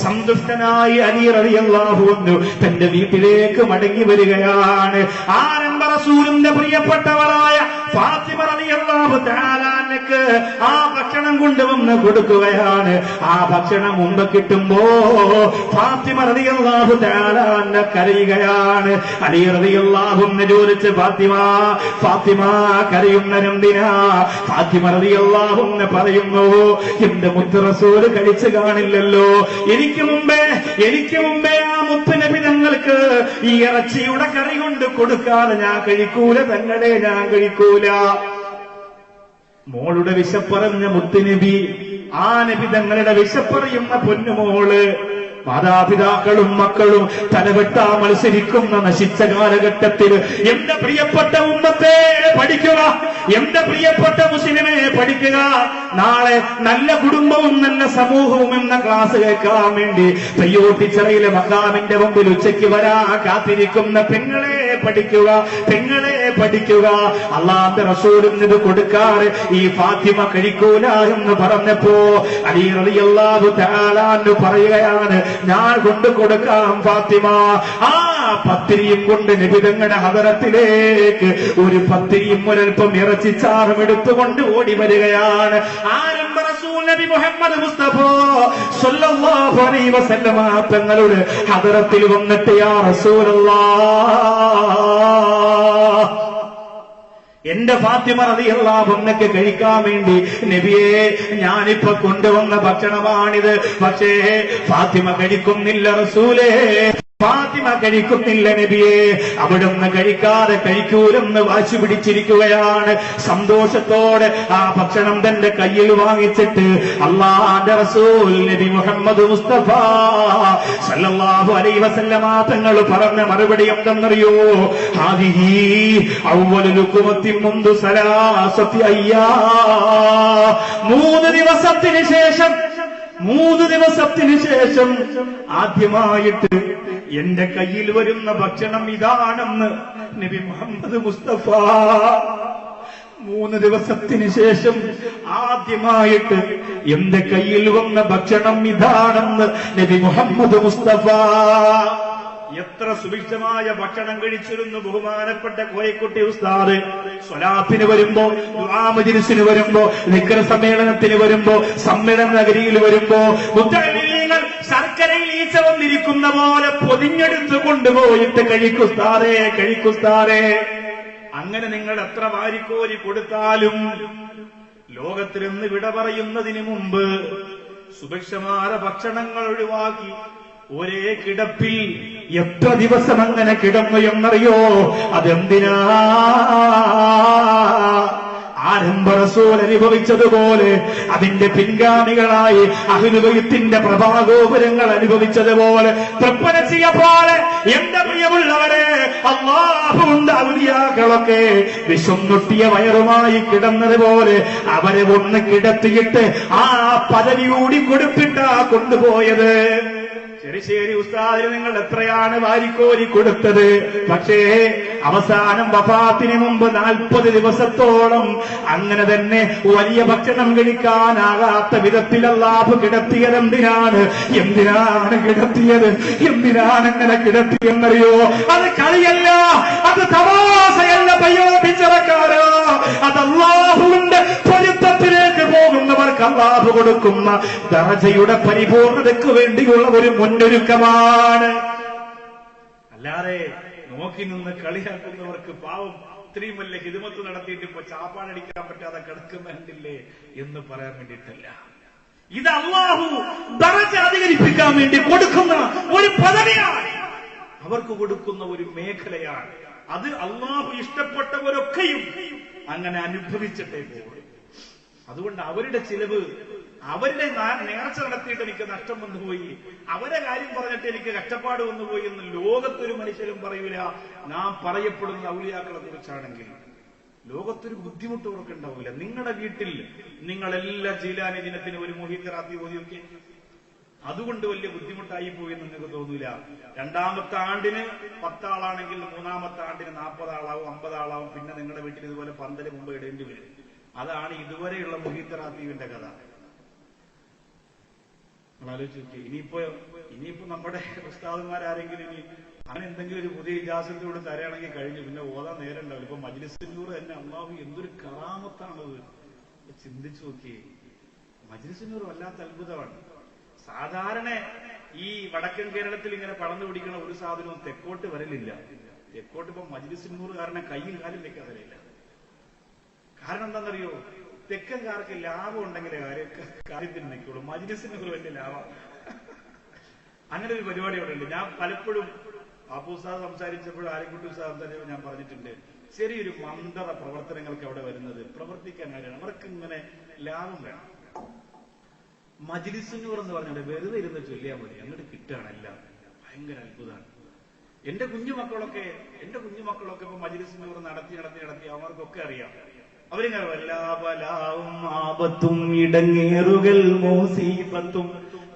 സന്തുഷ്ടനായി അലി റളിയല്ലാഹു അൻഹു തന്റെ വീട്ടിലേക്ക് മടങ്ങി വരികയാണ്. ആരംഭ റസൂലിന്റെ പ്രിയപ്പെട്ടവളായ ഫാത്തിമ റളിയല്ലാഹു തആല അൻഹക്ക് ആ ഭക്ഷണം കൊണ്ടുവന്ന് കൊടുക്കുകയാണ്. ആ ഭക്ഷണം മുമ്പ് കിട്ടുമ്പോ ഫാത്തിമ റളിയല്ലാഹു തആല അൻഹ കരയുകയാണ്. അലി റളിയല്ലാഹു അൻഹു ചോദിച്ചു, ഫാത്തിമ കരയുന്നതെന്തിനാ? ഫാത്തിമ റളിയല്ലാഹു അൻഹ പറയുന്നു, എന്റെ മുത്ത് റസൂൽ കഴിച്ചു കാണില്ലല്ലോ, എനിക്ക് മുമ്പേ ആ മുത്ത് നബി തങ്ങൾക്ക് ഈ ഇറച്ചിയുടെ കറി കൊണ്ട് കൊടുക്കാതെ ഞാൻ കഴിക്കൂല, തങ്ങളെ ഞാൻ കഴിക്കൂല. മോളുടെ വിശപ്പറഞ്ഞ മുത്തുനബി, ആ നബി തങ്ങളുടെ വിശപ്പറിയുന്ന പൊന്നുമോള്, മാതാപിതാക്കളും മക്കളും തലവെട്ടാ മത്സരിക്കുന്ന നശിച്ച കാലഘട്ടത്തിൽ എന്റെ പ്രിയപ്പെട്ട ഉമ്മത്തെ പഠിക്കുക, എന്റെ പ്രിയപ്പെട്ട മുസ്ലിമെ പഠിക്കുക. നാളെ നല്ല കുടുംബവും നല്ല സമൂഹവും എന്ന ക്ലാസ് കേൾക്കാൻ വേണ്ടി തയ്യോട്ടിച്ചിറയിലെ മക്കാമിന്റെ മുമ്പിൽ ഉച്ചയ്ക്ക് വരാ കാത്തിരിക്കുന്ന പെങ്ങളെ പഠിക്കുക. അല്ലാഹുവിന്റെ റസൂലും ഇത് കൊടുക്കാറ് ഈ ഫാത്തിമ കഴിക്കൂല എന്ന് പറഞ്ഞപ്പോ അലി റളിയല്ലാഹു തആല അൻഹു പറയുകയാണ്, ഞാൻ കൊണ്ടു കൊടുക്കാം ഫാത്തിമ. ആ പത്തിരിയും കൊണ്ട് നബി തങ്ങളുടെ ഹദറത്തിലേക്ക് ഒരു പത്തിരിയും ഒരൽപ്പം ഇറച്ചിച്ചാറും എടുത്തുകൊണ്ട് ഓടി വരികയാണ്. ആരംഭ റസൂൽ നബി മുഹമ്മദ് മുസ്തഫ സ്വല്ലല്ലാഹു അലൈഹി വസല്ലമ തങ്ങളുടെ ഹദറത്തിൽ വന്നിട്ട്, യാ റസൂലല്ലാഹ്, എന്റെ ഫാത്തിമ റളിയല്ലാഹു അൻഹക്ക് കഴിക്കാൻ വേണ്ടി നബിയെ ഞാനിപ്പോ കൊണ്ടുവന്ന ഭക്ഷണമാണിത്, പക്ഷേ ഫാത്തിമ കഴിക്കുന്നില്ല റസൂലേ, ഫാത്തിമ കഴിക്കുന്നില്ല നബിയെ. അവിടുന്ന് കഴിക്കൂലെന്ന് വാശി പിടിച്ചിരിക്കുകയാണ്. സന്തോഷത്തോടെ ആ ഭക്ഷണം തന്റെ കയ്യിൽ വാങ്ങിച്ചിട്ട് അല്ലാഹുവിന്റെ റസൂൽ നബി മുഹമ്മദ് മുസ്തഫ സല്ലല്ലാഹു അലൈഹി വസല്ലമ തങ്ങൾ പറഞ്ഞ മറുപടി എന്തെന്നറിയോ? ഹാദിഹി അവ്വലു ലുഖ്മത്തിൻ മുൻദു സലാസത്തി അയ്യാം. 3 ദിവസത്തിന് ശേഷം ആദ്യമായിട്ട് എന്റെ കയ്യിൽ വരുന്ന ഭക്ഷണം ഇതാണെന്ന് നബി മുഹമ്മദ് മുസ്തഫ. 3 ദിവസത്തിന് ശേഷം ആദ്യമായിട്ട് എന്റെ കയ്യിൽ വന്ന ഭക്ഷണം ഇതാണെന്ന് നബി മുഹമ്മദ് മുസ്തഫ. എത്ര സുഭിക്ഷമായ ഭക്ഷണം കഴിച്ചിരുന്നു ബഹുമാനപ്പെട്ട കോയക്കുട്ടി ഉസ്താദ്. സ്വലാത്തിന് വരുമ്പോ, ദുആ മജ്‌ലിസിന് വരുമ്പോ, ദിക്ർ സമ്മേളനത്തിന് വരുമ്പോ, സമ്മേളന നഗരിയിൽ വരുമ്പോ മുത്തഅല്ലിമീങ്ങൾ ശർക്കരയിൽ ഈച്ച വന്നിരിക്കുന്ന പോലെ പൊതിഞ്ഞെടുത്ത് കൊണ്ടുപോയിട്ട് കഴിക്കുസ്താദേ. അങ്ങനെ നിങ്ങൾ എത്ര വാരിക്കോരി കൊടുത്താലും ലോകത്തിൽ നിന്ന് വിട പറയുന്നതിന് മുമ്പ് സുഭിക്ഷമായ ഭക്ഷണങ്ങൾ ഒഴിവാക്കി ഒരേ കിടപ്പിൽ എത്ര ദിവസം അങ്ങനെ കിടന്നു എന്നറിയോ? അതെന്തിനാ? ആരംഭ റസൂൽ അനുഭവിച്ചതുപോലെ, അതിന്റെ പിൻഗാമികളായി അഹ്ലു ബൈത്തിന്റെ പ്രഭാഗോപുരങ്ങൾ അനുഭവിച്ചതുപോലെ, തൃപ്പനച്ചിയെ പോലെ എന്റെ പ്രിയമുള്ളവരെ അല്ലാഹുവിന്റെ ഔലിയാക്കളൊക്കെ വിശന്നൊട്ടിയ വയറുമായി കിടന്നതുപോലെ അവരെ ഒന്ന് കിടത്തിയിട്ട് ആ പദവി കൂടി കൊടുത്തിട്ടാ കൊണ്ടുപോയത്. ശരി ഉസ്താദിന് നിങ്ങൾ എത്രയാണ് വാരിക്കോരി കൊടുത്തത്? പക്ഷേ അവസാനം വഫാത്തിന് മുമ്പ് 40 ദിവസത്തോളം അങ്ങനെ തന്നെ വലിയ ഭക്ഷണം കഴിക്കാനാകാത്ത വിധത്തിൽ അല്ലാഹു കിടത്തിയത് എന്തിനാണ് കിടത്തിയത്? എന്തിനാണ് അങ്ങനെ കിടത്തിയെന്നറിയോ? അത് കളിയല്ല, അത് തമാശയല്ല, പയ്യോട്ടിച്ചറക്കാരോ, അത് അല്ലാഹുവിന്റെ പൊരുത്തത്തിലേക്ക് പോകുന്നവർക്ക് അല്ലാഹു കൊടുക്കുന്ന ദറജയുടെ പരിപൂർണതയ്ക്ക് വേണ്ടിയുള്ള ഒരു മുന്നൊരുക്കമാണ്. അല്ലാതെ നോക്കി നിന്ന് കളിയാക്കുന്നവർക്ക് പാവം ഇത്രയും വലിയ ഹിദ്മത്ത് നടത്തിയിട്ട് ഇപ്പൊ ചാപ്പാടടിക്കാൻ പറ്റാതെ കിടക്കുന്നില്ലേ എന്ന് പറയാൻ വേണ്ടിയിട്ടല്ല. ഇത് അല്ലാഹു ദറജ അധികരിപ്പിക്കാൻ വേണ്ടി കൊടുക്കുന്ന ഒരു പദവിയാണ്, അവർക്ക് കൊടുക്കുന്ന ഒരു മേഖലയാണ്. അത് അല്ലാഹു ഇഷ്ടപ്പെട്ടവരൊക്കെയും അങ്ങനെ അനുഭവിച്ചിട്ടേ പോകും. അതുകൊണ്ട് അവരുടെ ചിലവ്, അവരുടെ നേർച്ച നടത്തിയിട്ട് എനിക്ക് നഷ്ടം വന്നുപോയി, അവരെ കാര്യം പറഞ്ഞിട്ട് എനിക്ക് കഷ്ടപ്പാട് വന്നുപോയി എന്ന് ലോകത്തൊരു മനുഷ്യരും പറയൂല. നാം പറയപ്പെടുന്ന ഔലിയാക്കളെ കുറിച്ചാണെങ്കിൽ ലോകത്തൊരു ബുദ്ധിമുട്ട് അവർക്ക് ഉണ്ടാവില്ല. നിങ്ങളുടെ വീട്ടിൽ നിങ്ങളെല്ലാ ജീലാനി ദിനത്തിന് ഒരു മുഹീദ്ദറാത്തി ഓതിയൊക്കെ അതുകൊണ്ട് വലിയ ബുദ്ധിമുട്ടായി പോയി എന്ന് നിങ്ങൾക്ക് തോന്നൂല. 2ാമത്തെ ആണ്ടിന് 10 ആളാണെങ്കിൽ 3ാമത്തെ ആണ്ടിന് 40 ആളാവും, 50 ആളാവും. പിന്നെ നിങ്ങളുടെ വീട്ടിൽ ഇതുപോലെ 12 മുമ്പ് ഇടേണ്ടി വരും. അതാണ് ഇതുവരെയുള്ള മുഹീദ്ദറാത്തീവിന്റെ കഥ. ആലോചിച്ച് നോക്കി. ഇനിയിപ്പോ നമ്മുടെ ഉസ്താദന്മാരാരെങ്കിലും ഇനി അങ്ങനെ എന്തെങ്കിലും ഒരു പുതിയ ഇജാസത്തോട് തരയാണെങ്കിൽ കഴിഞ്ഞു, പിന്നെ ഓതാൻ നേരം ഉണ്ടാവില്ല. ഇപ്പൊ മജ്ലിസുന്നൂർ തന്നെ അല്ലാഹു എന്തൊരു കറാമത്താണത് ചിന്തിച്ചു നോക്കി. മജ്ലിസുന്നൂർ വല്ലാത്ത അത്ഭുതമാണ്. സാധാരണ ഈ വടക്കൻ കേരളത്തിൽ ഇങ്ങനെ പടർന്നു പിടിക്കുന്ന ഒരു സാധനവും തെക്കോട്ട് വരലില്ല. തെക്കോട്ട് ഇപ്പൊ മജ്ലിസുന്നൂർ കാരണം കയ്യും കാലും വെക്കാൻ വരില്ല. കാരണം എന്താണെന്നറിയോ? തെക്കൻകാർക്ക് ലാഭം ഉണ്ടെങ്കിലേ കാര്യത്തിന് നിൽക്കുള്ളൂ. മജ്ലിസിന് ഒരു വലിയ ലാഭം. അങ്ങനെ ഒരു പരിപാടി അവിടെ ഉണ്ട്. ഞാൻ പലപ്പോഴും ബാപ്പു ഉസ്താദ് സംസാരിച്ചപ്പോഴും ആലിക്കുട്ടി ഉസ്താദ് സംസാരിച്ചപ്പോൾ ഞാൻ പറഞ്ഞിട്ടുണ്ട്, ചെറിയൊരു മന്ദത പ്രവർത്തനങ്ങൾക്ക് അവിടെ വരുന്നത് പ്രവർത്തിക്കാൻ കാര്യമാണ്. അവർക്ക് ഇങ്ങനെ ലാഭം വേണം. മജ്ലിസുന്നൂർ എന്ന് പറഞ്ഞാൽ വെറുതെ ഇരുന്ന് ചൊല്ലിയാൽ മതി, അങ്ങോട്ട് കിട്ടുകയാണല്ല. ഭയങ്കര അത്ഭുതമാണ്. എന്റെ കുഞ്ഞുമക്കളൊക്കെ ഇപ്പൊ മജ്ലിസുന്നൂർ നടത്തി അവർക്കൊക്കെ അറിയാം. അവരിങ്ങനെ വല്ലാബലാവും ആപത്തും ഇടങ്ങേറുകൾ മൂസീബത്തും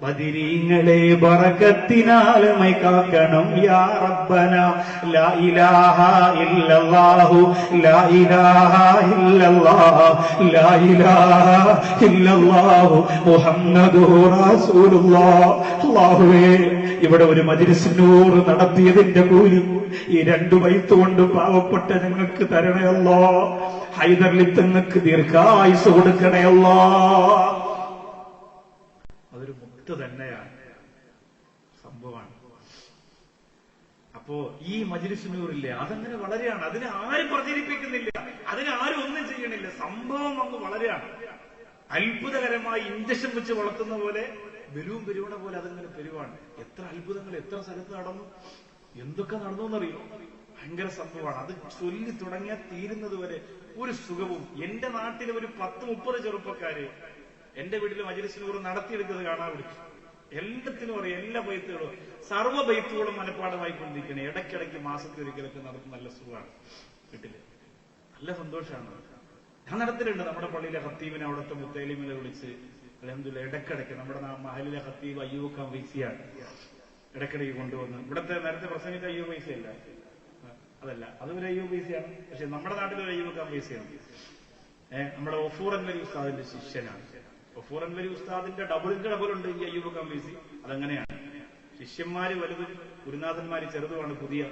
ബദിരീങ്ങളെ ബറക്കത്തിനാലമൈ കാക്കണം യാ റബ്ബന ലാ ഇലാഹ ഇല്ലല്ലാഹു ലാ ഇലാഹ ഇല്ലല്ലാഹ് ലാ ഇലാഹ ഇല്ലല്ലാഹു മുഹമ്മദുർ റസൂലുള്ളാഹ്. അല്ലാഹുവേ, ഇവിടെ ഒരു മജ്ലിസുന്നൂർ നടത്തിയതിന്റെ കൂലി ഈ 2 ബൈത്ത് കൊണ്ട് പാവപ്പെട്ട ഞങ്ങൾക്ക് തരണയല്ലോ. ഹൈദർലി തങ്ങൾക്ക് ദീർഘായുസ് കൊടുക്കണയല്ലോ. അതൊരു മുക്ത് തന്നെയാണ്, സംഭവമാണ്. അപ്പോ ഈ മജ്ലിസുന്നൂറില്ലേ, അതങ്ങനെ വളരെയാണ്. അതിനെ ആരും പ്രചരിപ്പിക്കുന്നില്ല, അതിനെ ആരും ഒന്നും ചെയ്യണില്ല. സംഭവം അങ്ങ് വളരെയാണ്. അത്ഭുതകരമായി ഇഞ്ചക്ഷൻ വെച്ച് വളർത്തുന്ന പോലെ പെരുവണ പോലെ അതങ്ങനെ പെരുവാണ്. എത്ര അത്ഭുതങ്ങൾ എത്ര സ്ഥലത്ത് നടന്നു, എന്തൊക്കെ നടന്നു എന്നറിയോ? ഭയങ്കര സംഭവമാണ്. അത് ചൊല്ലി തുടങ്ങിയാൽ തീരുന്നത് വരെ ഒരു സുഖവും. എന്റെ നാട്ടിലെ ഒരു 10-30 ചെറുപ്പക്കാര് എന്റെ വീട്ടിൽ മജ്ലിസുന്നൂർ നടത്തിയെടുത്തത് കാണാൻ വിളിച്ചു. എല്ലാത്തിനും അറിയാം, എല്ലാ ബൈത്തുകളും സർവ്വ ബൈത്തുകളും മനഃപ്പാടമായിക്കൊണ്ടിരിക്കണേ. ഇടയ്ക്കിടയ്ക്ക് മാസത്തിൽ ഒരിക്കലൊക്കെ നടത്തുന്ന നല്ല സുഖമാണ്. വീട്ടില് നല്ല സന്തോഷമാണ്. ഞാൻ നടത്തിയിട്ടുണ്ട്. നമ്മുടെ പള്ളിയിലെ ഖത്തീബിനെ അവിടുത്തെ മുത്തലിമിനെ വിളിച്ച് അൽഹംദുലില്ലാഹ് ഇടയ്ക്കിടയ്ക്ക് നമ്മുടെ മഹലിലെ ഖത്തീബ് അയ്യൂബ് ഖാൻ വൈസിയാണ് ഇടയ്ക്കിടയ്ക്ക് കൊണ്ടുവന്ന്. ഇവിടുത്തെ നേരത്തെ പ്രസംഗിച്ച അയ്യൂബ് വൈസിയല്ല, അതല്ല, അതൊരു അയ്യൂബ് വൈസിയാണ്. പക്ഷെ നമ്മുടെ നാട്ടിലൊരു അയ്യൂബ് ഖാൻ വൈസിയാണ്. നമ്മുടെ ഒഫൂർ അൻവരി ഉസ്താദിന്റെ ശിഷ്യനാണ്. ഒഫൂർ അൻവരി ഉസ്താദിന്റെ ഡബിളിന്റെ ഡബിളുണ്ട് ഈ അയ്യൂബ് ഖാൻ വൈസി. അതങ്ങനെയാണ്. ശിഷ്യന്മാര് വലുതും ഗുരുനാഥന്മാര് ചെറുതുമാണ്. പുതിയ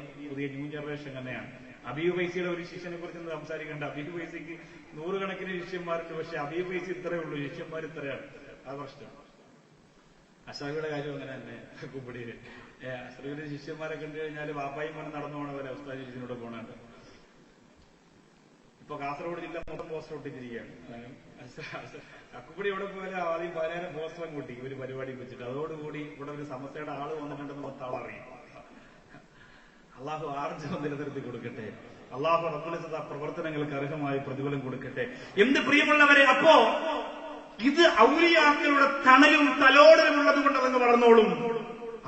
ന്യൂ ജനറേഷൻ അങ്ങനെയാണ്. അബീബ് വൈസിയുടെ ഒരു ശിഷ്യനെ കുറിച്ച് സംസാരിക്കേണ്ട. അബീബ് വൈസിക്ക് 100 കണക്കിന് ശിഷ്യന്മാരുണ്ട്. പക്ഷെ അബീബ് വൈസി ഇത്രയേ ഉള്ളൂ, ശിഷ്യന്മാർ ഇത്രയാണ്. ആ പ്രശ്നം. അഷറഫിയുടെ കാര്യം അങ്ങനെ തന്നെ. കുമ്പടിയില് അഷറഫിന്റെ ശിഷ്യന്മാരെ കണ്ടു കഴിഞ്ഞാൽ വാപ്പായും മനം നടന്നു പോണവരെ ഉസ്താദ് ശിഷ്യനോട് പോണുണ്ട്. ഇപ്പൊ കാസർഗോഡ് ജില്ല മൊത്തം പോസ്റ്റർ ഒട്ടിച്ചിരിക്കുകയാണ്. അക്കുപടി എവിടെ പോയാലും ആദ്യം 10,000 പോസ്റ്ററും കൂട്ടി ഒരു പരിപാടി വെച്ചിട്ട്. അതോടുകൂടി ഇവിടെ ഒരു സമസ്തയുടെ ആള് വന്നിട്ടുണ്ടെന്ന് 10 ആളറിയും. അള്ളാഹു ആർജവം നിലനിർത്തി കൊടുക്കട്ടെ. അള്ളാഹു റബ്ബുൽ ഇസ്സത്ത് പ്രവർത്തനങ്ങൾക്ക് അർഹമായ പ്രതിഫലം കൊടുക്കട്ടെ. എന്ത് പ്രിയമുള്ളവരെ, അപ്പോ ഇത് ഔലിയാക്കളുടെ തണലും തലോടലും ഉള്ളത് കൊണ്ട് അതങ്ങ് വളർന്നോളും.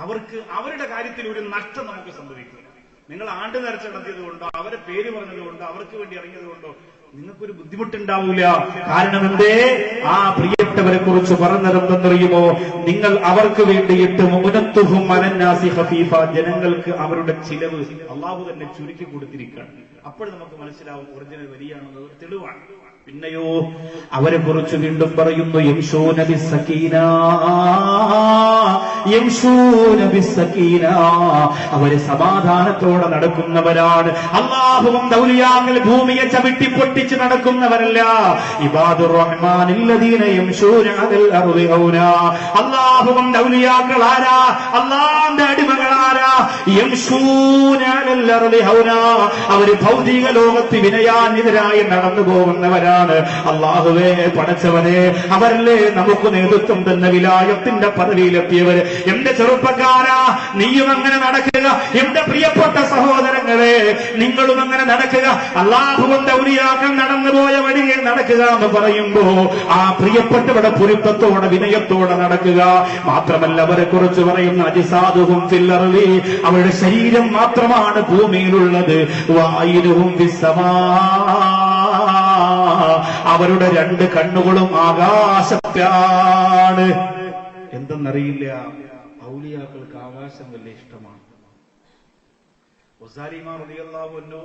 അവർക്ക് അവരുടെ കാര്യത്തിൽ ഒരു നഷ്ടം നമുക്ക് സംഭവിക്കും. നിങ്ങൾ ആണ്ട് നേർച്ച നടത്തിയത് കൊണ്ടോ അവരെ പേര് പറഞ്ഞത് കൊണ്ടോ അവർക്ക് വേണ്ടി ഇറങ്ങിയത് കൊണ്ടോ നിങ്ങൾക്കൊരു ബുദ്ധിമുട്ടുണ്ടാവൂല. കാരണം എന്തേ? ആ പ്രിയപ്പെട്ടവരെ കുറിച്ച് പറഞ്ഞതെന്തെന്നറിയുമോ? നിങ്ങൾ അവർക്ക് വേണ്ടിയിട്ട് മുനത്തുഹും അലന്നാസി ഖഫീഫ, ജനങ്ങൾക്ക് അവരുടെ ചിലവ് അള്ളാഹു തന്നെ ചുരുക്കി കൊടുത്തിരിക്കുകയാണ്. അപ്പോൾ നമുക്ക് മനസ്സിലാവും ഒറിജിനൽ വലിയാണെന്നത് തെളിവാണ്. പിന്നെയോ അവരെ കുറിച്ച് വീണ്ടും പറയുന്നു, യംശൂന ബിസ്സകീന, യംശൂന ബിസ്സകീന, അവര് സമാധാനത്തോടെ നടക്കുന്നവരാണ്. അല്ലാഹുവിന്റെ ഔലിയാക്കൾ ഭൂമിയെ ചവിട്ടി പൊട്ടിച്ച് നടക്കുന്നവരല്ല. ഇബാദുർ റഹ്മാനില്ലദീന യംശൂന അലൽ അർളി ഹൗനാ, അല്ലാഹുവിന്റെ ഔലിയാക്കൾ ആരാ? അല്ലാഹുവിന്റെ അടിമകൾ ആരാ? യംശൂന അലൽ അർളി ഹൗനാ, അവര് ഭൗതിക ലോകത്ത് വിനയാന്വിതരായി നടന്നു പോകുന്നവരാണ്. അല്ലാഹുവേ, പടച്ചവനെ, അവരല്ലേ നമുക്ക് നേതൃത്വം തന്ന വിലായത്തിന്റെ പദവിയിലെത്തിയവര്. എന്റെ ചെറുപ്പക്കാരാ, നീയും അങ്ങനെ നടക്കുക. എന്റെ പ്രിയപ്പെട്ട സഹോദരങ്ങളെ, നിങ്ങളും അങ്ങനെ നടക്കുക. അല്ലാഹുവിന്റെ ഔലിയാക്കൾ നടന്നുപോയ വഴിയിൽ നടക്കുക എന്ന് പറയുമ്പോ ആ പ്രിയപ്പെട്ടവരുടെ പൊരുത്തത്തോടെ വിനയത്തോടെ നടക്കുക. മാത്രമല്ല അവരെ കുറിച്ച് പറയുന്ന അജിസാദുഹും ഫിൽ അർളി, അവരുടെ ശരീരം മാത്രമാണ് ഭൂമിയിലുള്ളത്. വഅയ്നുഹും ഫിസ്സമാ, അവരുടെ രണ്ട് കണ്ണുകളും ആകാശത്താണ്. എന്തെന്നറിയില്ല, ഔലിയാക്കൾക്ക് ആകാശം വലിയ ഇഷ്ടമാണ്. വസാരിമാർ റളിയല്ലാഹു അൻഹു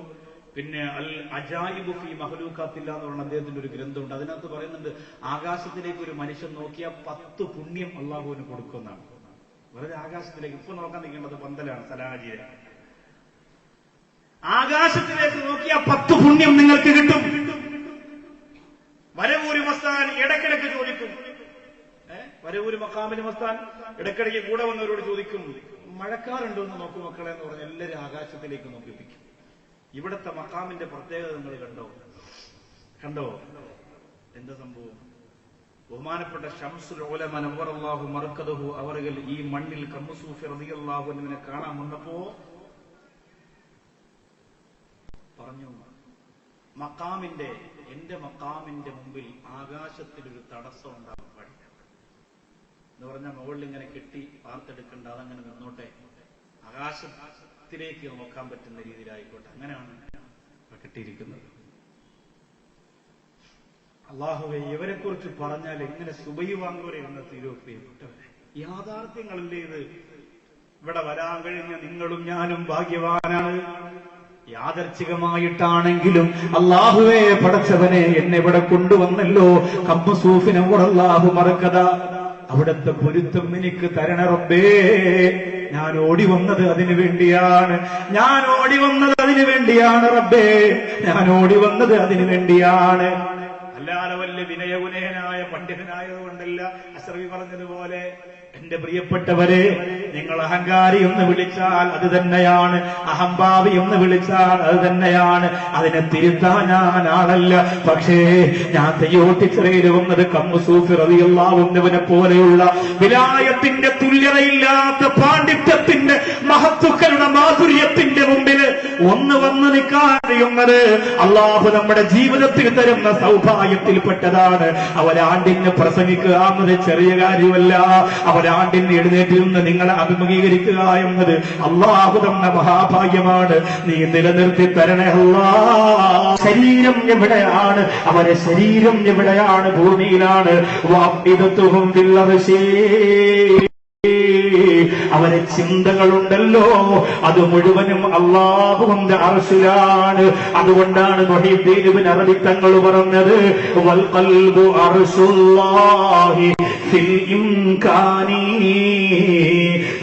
പിന്നെ അൽ അജായിബു ഫീ മഖ്ലൂഖാത്തില്ല എന്ന് പറഞ്ഞ അദ്ദേഹത്തിന്റെ ഒരു ഗ്രന്ഥമുണ്ട്. അതിനകത്ത് പറയുന്നുണ്ട്, ആകാശത്തിലേക്ക് ഒരു മനുഷ്യൻ നോക്കിയാൽ 10 പുണ്യം അള്ളാഹുവിന് കൊടുക്കുന്നതാണ്. വെറുതെ ആകാശത്തിലേക്ക് ഇപ്പൊ നോക്കാൻ നിൽക്കേണ്ടത് പന്തലാണ്, സലാജിയെ. ആകാശത്തിലേക്ക് നോക്കിയാൽ 10 പുണ്യം നിങ്ങൾക്ക് കിട്ടും. വരവൂര് മസ്താൻ ഇടക്കിടക്ക് ചോദിക്കും, വരവൂര് മക്കാമിന് മസ്താൻ ഇടക്കിടയ്ക്ക് കൂടെ വന്നവരോട് ചോദിക്കും, മഴക്കാറുണ്ടോ എന്ന് നോക്കൂ മക്കളെ എന്ന് പറഞ്ഞ് എല്ലാവരും ആകാശത്തിലേക്ക് നോക്കിപ്പിക്കും. ഇവിടത്തെ മക്കാമിന്റെ പ്രത്യേകത നിങ്ങൾ കണ്ടോ? എന്താ സംഭവം? ബഹുമാനപ്പെട്ട ശംസുൽ ഉലമ നവ്വറല്ലാഹു മർക്കദഹു അവറുകൾ ഈ മണ്ണിൽ കമ്മുസൂഫി റളിയല്ലാഹു അൻഹുവിനെ കാണാൻ വന്നപ്പോ പറഞ്ഞു, എന്റെ മക്കാമിന്റെ മുമ്പിൽ ആകാശത്തിലൊരു തടസ്സം ഉണ്ടാകാൻ പാടില്ല എന്ന് പറഞ്ഞാൽ മുകളിൽ ഇങ്ങനെ കെട്ടി വാർത്തെടുക്കേണ്ട, അതങ്ങനെ നിന്നോട്ടെ, ആകാശത്തിലേക്ക് നോക്കാൻ പറ്റുന്ന രീതിയിലായിക്കോട്ടെ. അങ്ങനെയാണ് കെട്ടിയിരിക്കുന്നത്. അള്ളാഹുവെ, ഇവരെ കുറിച്ച് പറഞ്ഞാൽ എങ്ങനെ സുബഹി വാങ്ങുവരെ എന്ന തീരുവപ്പെട്ടവരെ. യാഥാർത്ഥ്യങ്ങളല്ലേ ഇത്? ഇവിടെ വരാൻ കഴിഞ്ഞ നിങ്ങളും ഞാനും ഭാഗ്യവാനാണ്. യാദർച്ഛികമായിട്ടാണെങ്കിലും അള്ളാഹുവേ, പടച്ചവനെ, എന്നെ ഇവിടെ കൊണ്ടുവന്നല്ലോ. കമ്മുസൂഫിനെ അല്ലാഹു മറക്കത, അവിടുത്തെ പൊരുത്തം എനിക്ക് തരണ റബ്ബേ. ഞാൻ ഓടി വന്നത് അതിനു വേണ്ടിയാണ്. റബ്ബേ, ഞാൻ ഓടി വന്നത് അതിനു വേണ്ടിയാണ്. അല്ലാതെ വലിയ വിനയഗുണേനായ പണ്ഡിതനായതുകൊണ്ടല്ല. അശ്രവി പറഞ്ഞതുപോലെ, എന്റെ പ്രിയപ്പെട്ടവരെ, നിങ്ങൾ അഹങ്കാരി എന്ന് വിളിച്ചാൽ അത് തന്നെയാണ്, അഹംഭാവി എന്ന് വിളിച്ചാൽ അത് തന്നെയാണ്. അതിനെ തിരുത്താൻ ഞാൻ ആളല്ല. പക്ഷേ ഞാൻ തെയ്യോട്ടിച്ചിറയിൽ വന്നത് കമ്മുസൂഫി റളിയല്ലാഹു അൻഹുവിനെ പോലെയുള്ള വിലായത്തിന്റെ തുല്യതയില്ലാത്ത പാണ്ഡിത്യത്തിന്റെ മഹത്തുക്കളുടെ മാധുര്യത്തിന്റെ മുമ്പിൽ ഒന്ന് വന്ന് നിൽക്കാൻ കഴിയുന്നത് അള്ളാഹു നമ്മുടെ ജീവിതത്തിൽ തരുന്ന സൗഭാഗ്യത്തിൽപ്പെട്ടതാണ്. അവരാണ്ടിന് പ്രസംഗിക്കുക എന്നത് ചെറിയ കാര്യമല്ല. അവരാണ്ടിന് എഴുന്നേറ്റ് നിന്ന് നിങ്ങളെ അഭിമുഖീകരിക്കുക എന്നത് അള്ളാഹു തന്ന മഹാഭാഗ്യമാണ്. നീ നിലനിർത്തി തരണേ അല്ലാഹ്. ശരീരം എവിടെയാണ്? അവരെ ശരീരം എവിടെയാണ്? ഭൂമിയിലാണ്. വഅഫ്ഇദതുഹും ഫിൽ അർശി, അവരെ ചിന്തകളുണ്ടല്ലോ, അത് മുഴുവനും അല്ലാഹുവിന്റെ അർശിലാണ്. അതുകൊണ്ടാണ് മുഹീദ്ദീൻ ഇബ്നു അറബി തങ്ങൾ പറഞ്ഞത്, വൽ ഖൽബു അർശുല്ലാഹി ഫിൽ ഇംകാനി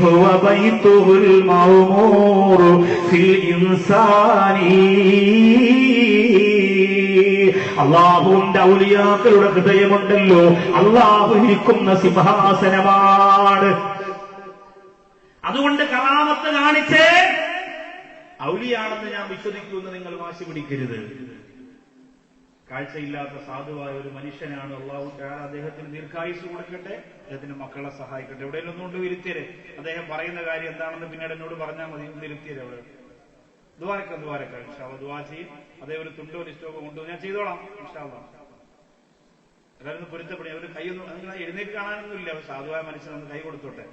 ഹുവ ബൈതുൽ മഅ്മൂർ ഫിൽ ഇൻസാനി. അള്ളാഹുവിന്റെ ഔലിയാക്കളുടെ ഹൃദയമുണ്ടല്ലോ, അള്ളാഹു ഇരിക്കുന്ന സിംഹാസനമാണ്. അതുകൊണ്ട് കറാമത്ത് കാണിച്ച് ഔലിയാണെന്ന് ഞാൻ വിശ്വസിക്കുമെന്ന് നിങ്ങൾ വാശി പിടിക്കരുത്. കാഴ്ചയില്ലാത്ത സാധുവായ ഒരു മനുഷ്യനാണ്. അള്ളാഹു തആല അദ്ദേഹത്തിന് ദീർഘായുസ് കൊടുക്കട്ടെ, അദ്ദേഹത്തിന്റെ മക്കളെ സഹായിക്കട്ടെ. എവിടെയെങ്കിലും ഒന്നുകൊണ്ട് ഇരുത്തിയരെ, അദ്ദേഹം പറയുന്ന കാര്യം എന്താണെന്ന് പിന്നീട് എന്നോട് പറഞ്ഞാൽ മതി. ഒന്ന് ഇരുത്തിയരെ, അവിടെ ദുആരക്ക ഇൻഷാ അല്ലാഹ് ദുആ ചെയ്യും. അതേ ഒരു തുണ്ടോ ലിസ്റ്റൊക്കെ കൊണ്ടുപോയി ഞാൻ ചെയ്തോളാം ഇൻഷാ അല്ലാഹ്. എല്ലാവരും പൊരുത്തപ്പെടും. അവര് കൈയൊന്നും അങ്ങനെ എഴുന്നേറ്റ് കാണാനൊന്നുമില്ല. സാധുവായ മനുഷ്യനൊന്ന് കൈ കൊടുത്തോട്ടെ.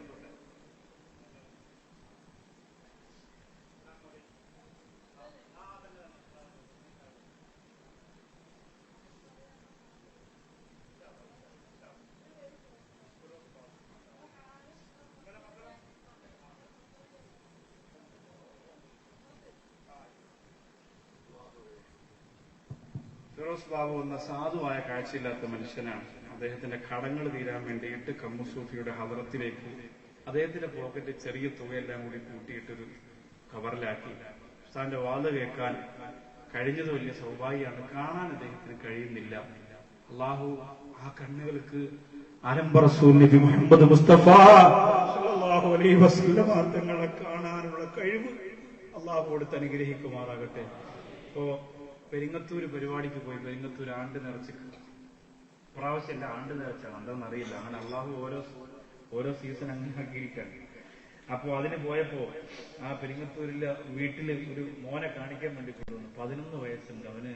ഫിറോസ് ബാബു എന്ന സാധുവായ കാഴ്ചയില്ലാത്ത മനുഷ്യനാണ്. അദ്ദേഹത്തിന്റെ കടങ്ങൾ തീരാൻ വേണ്ടിയിട്ട് കമ്മുസൂഫിയുടെ ഹദറത്തിലേക്ക് അദ്ദേഹത്തിന്റെ പോക്കറ്റിൽ ചെറിയ തുകയെല്ലാം കൂടി കൂട്ടിയിട്ടൊരു കവറിലാക്കി ഉസ്താദിന്റെ വാത് കേൾക്കാൻ കഴിഞ്ഞത് വലിയ സൗഭാഗ്യമാണ്. കാണാൻ അദ്ദേഹത്തിന് കഴിയുന്നില്ല. അള്ളാഹു ആ കണ്ണുകൾക്ക് ആരംഭ റസൂൽ നബി മുഹമ്മദ് മുസ്തഫ സല്ലല്ലാഹു അലൈഹി വസല്ലം തങ്ങളെ കാണാനുള്ള കഴിവ് അള്ളാഹു കൊടുത്ത് അനുഗ്രഹിക്കുമാറാകട്ടെ. ഇപ്പോ പെരിങ്ങത്തൂര് പരിപാടിക്ക് പോയി. പെരിങ്ങത്തൂർ ആണ്ട് നിറച്ച് പ്രാവശ്യം ആണ്ട് നിറച്ചാണ്, എന്താണെന്നറിയില്ല. അങ്ങനെ അള്ളാഹു ഓരോ സീസൺ അംഗീകരിക്കാൻ. അപ്പോ അതിന് പോയപ്പോ ആ പെരിങ്ങത്തൂരിലെ വീട്ടില് ഒരു മോനെ കാണിക്കാൻ വേണ്ടി കൊണ്ടുവന്നു. 11 വയസ്സുണ്ട്. അവന്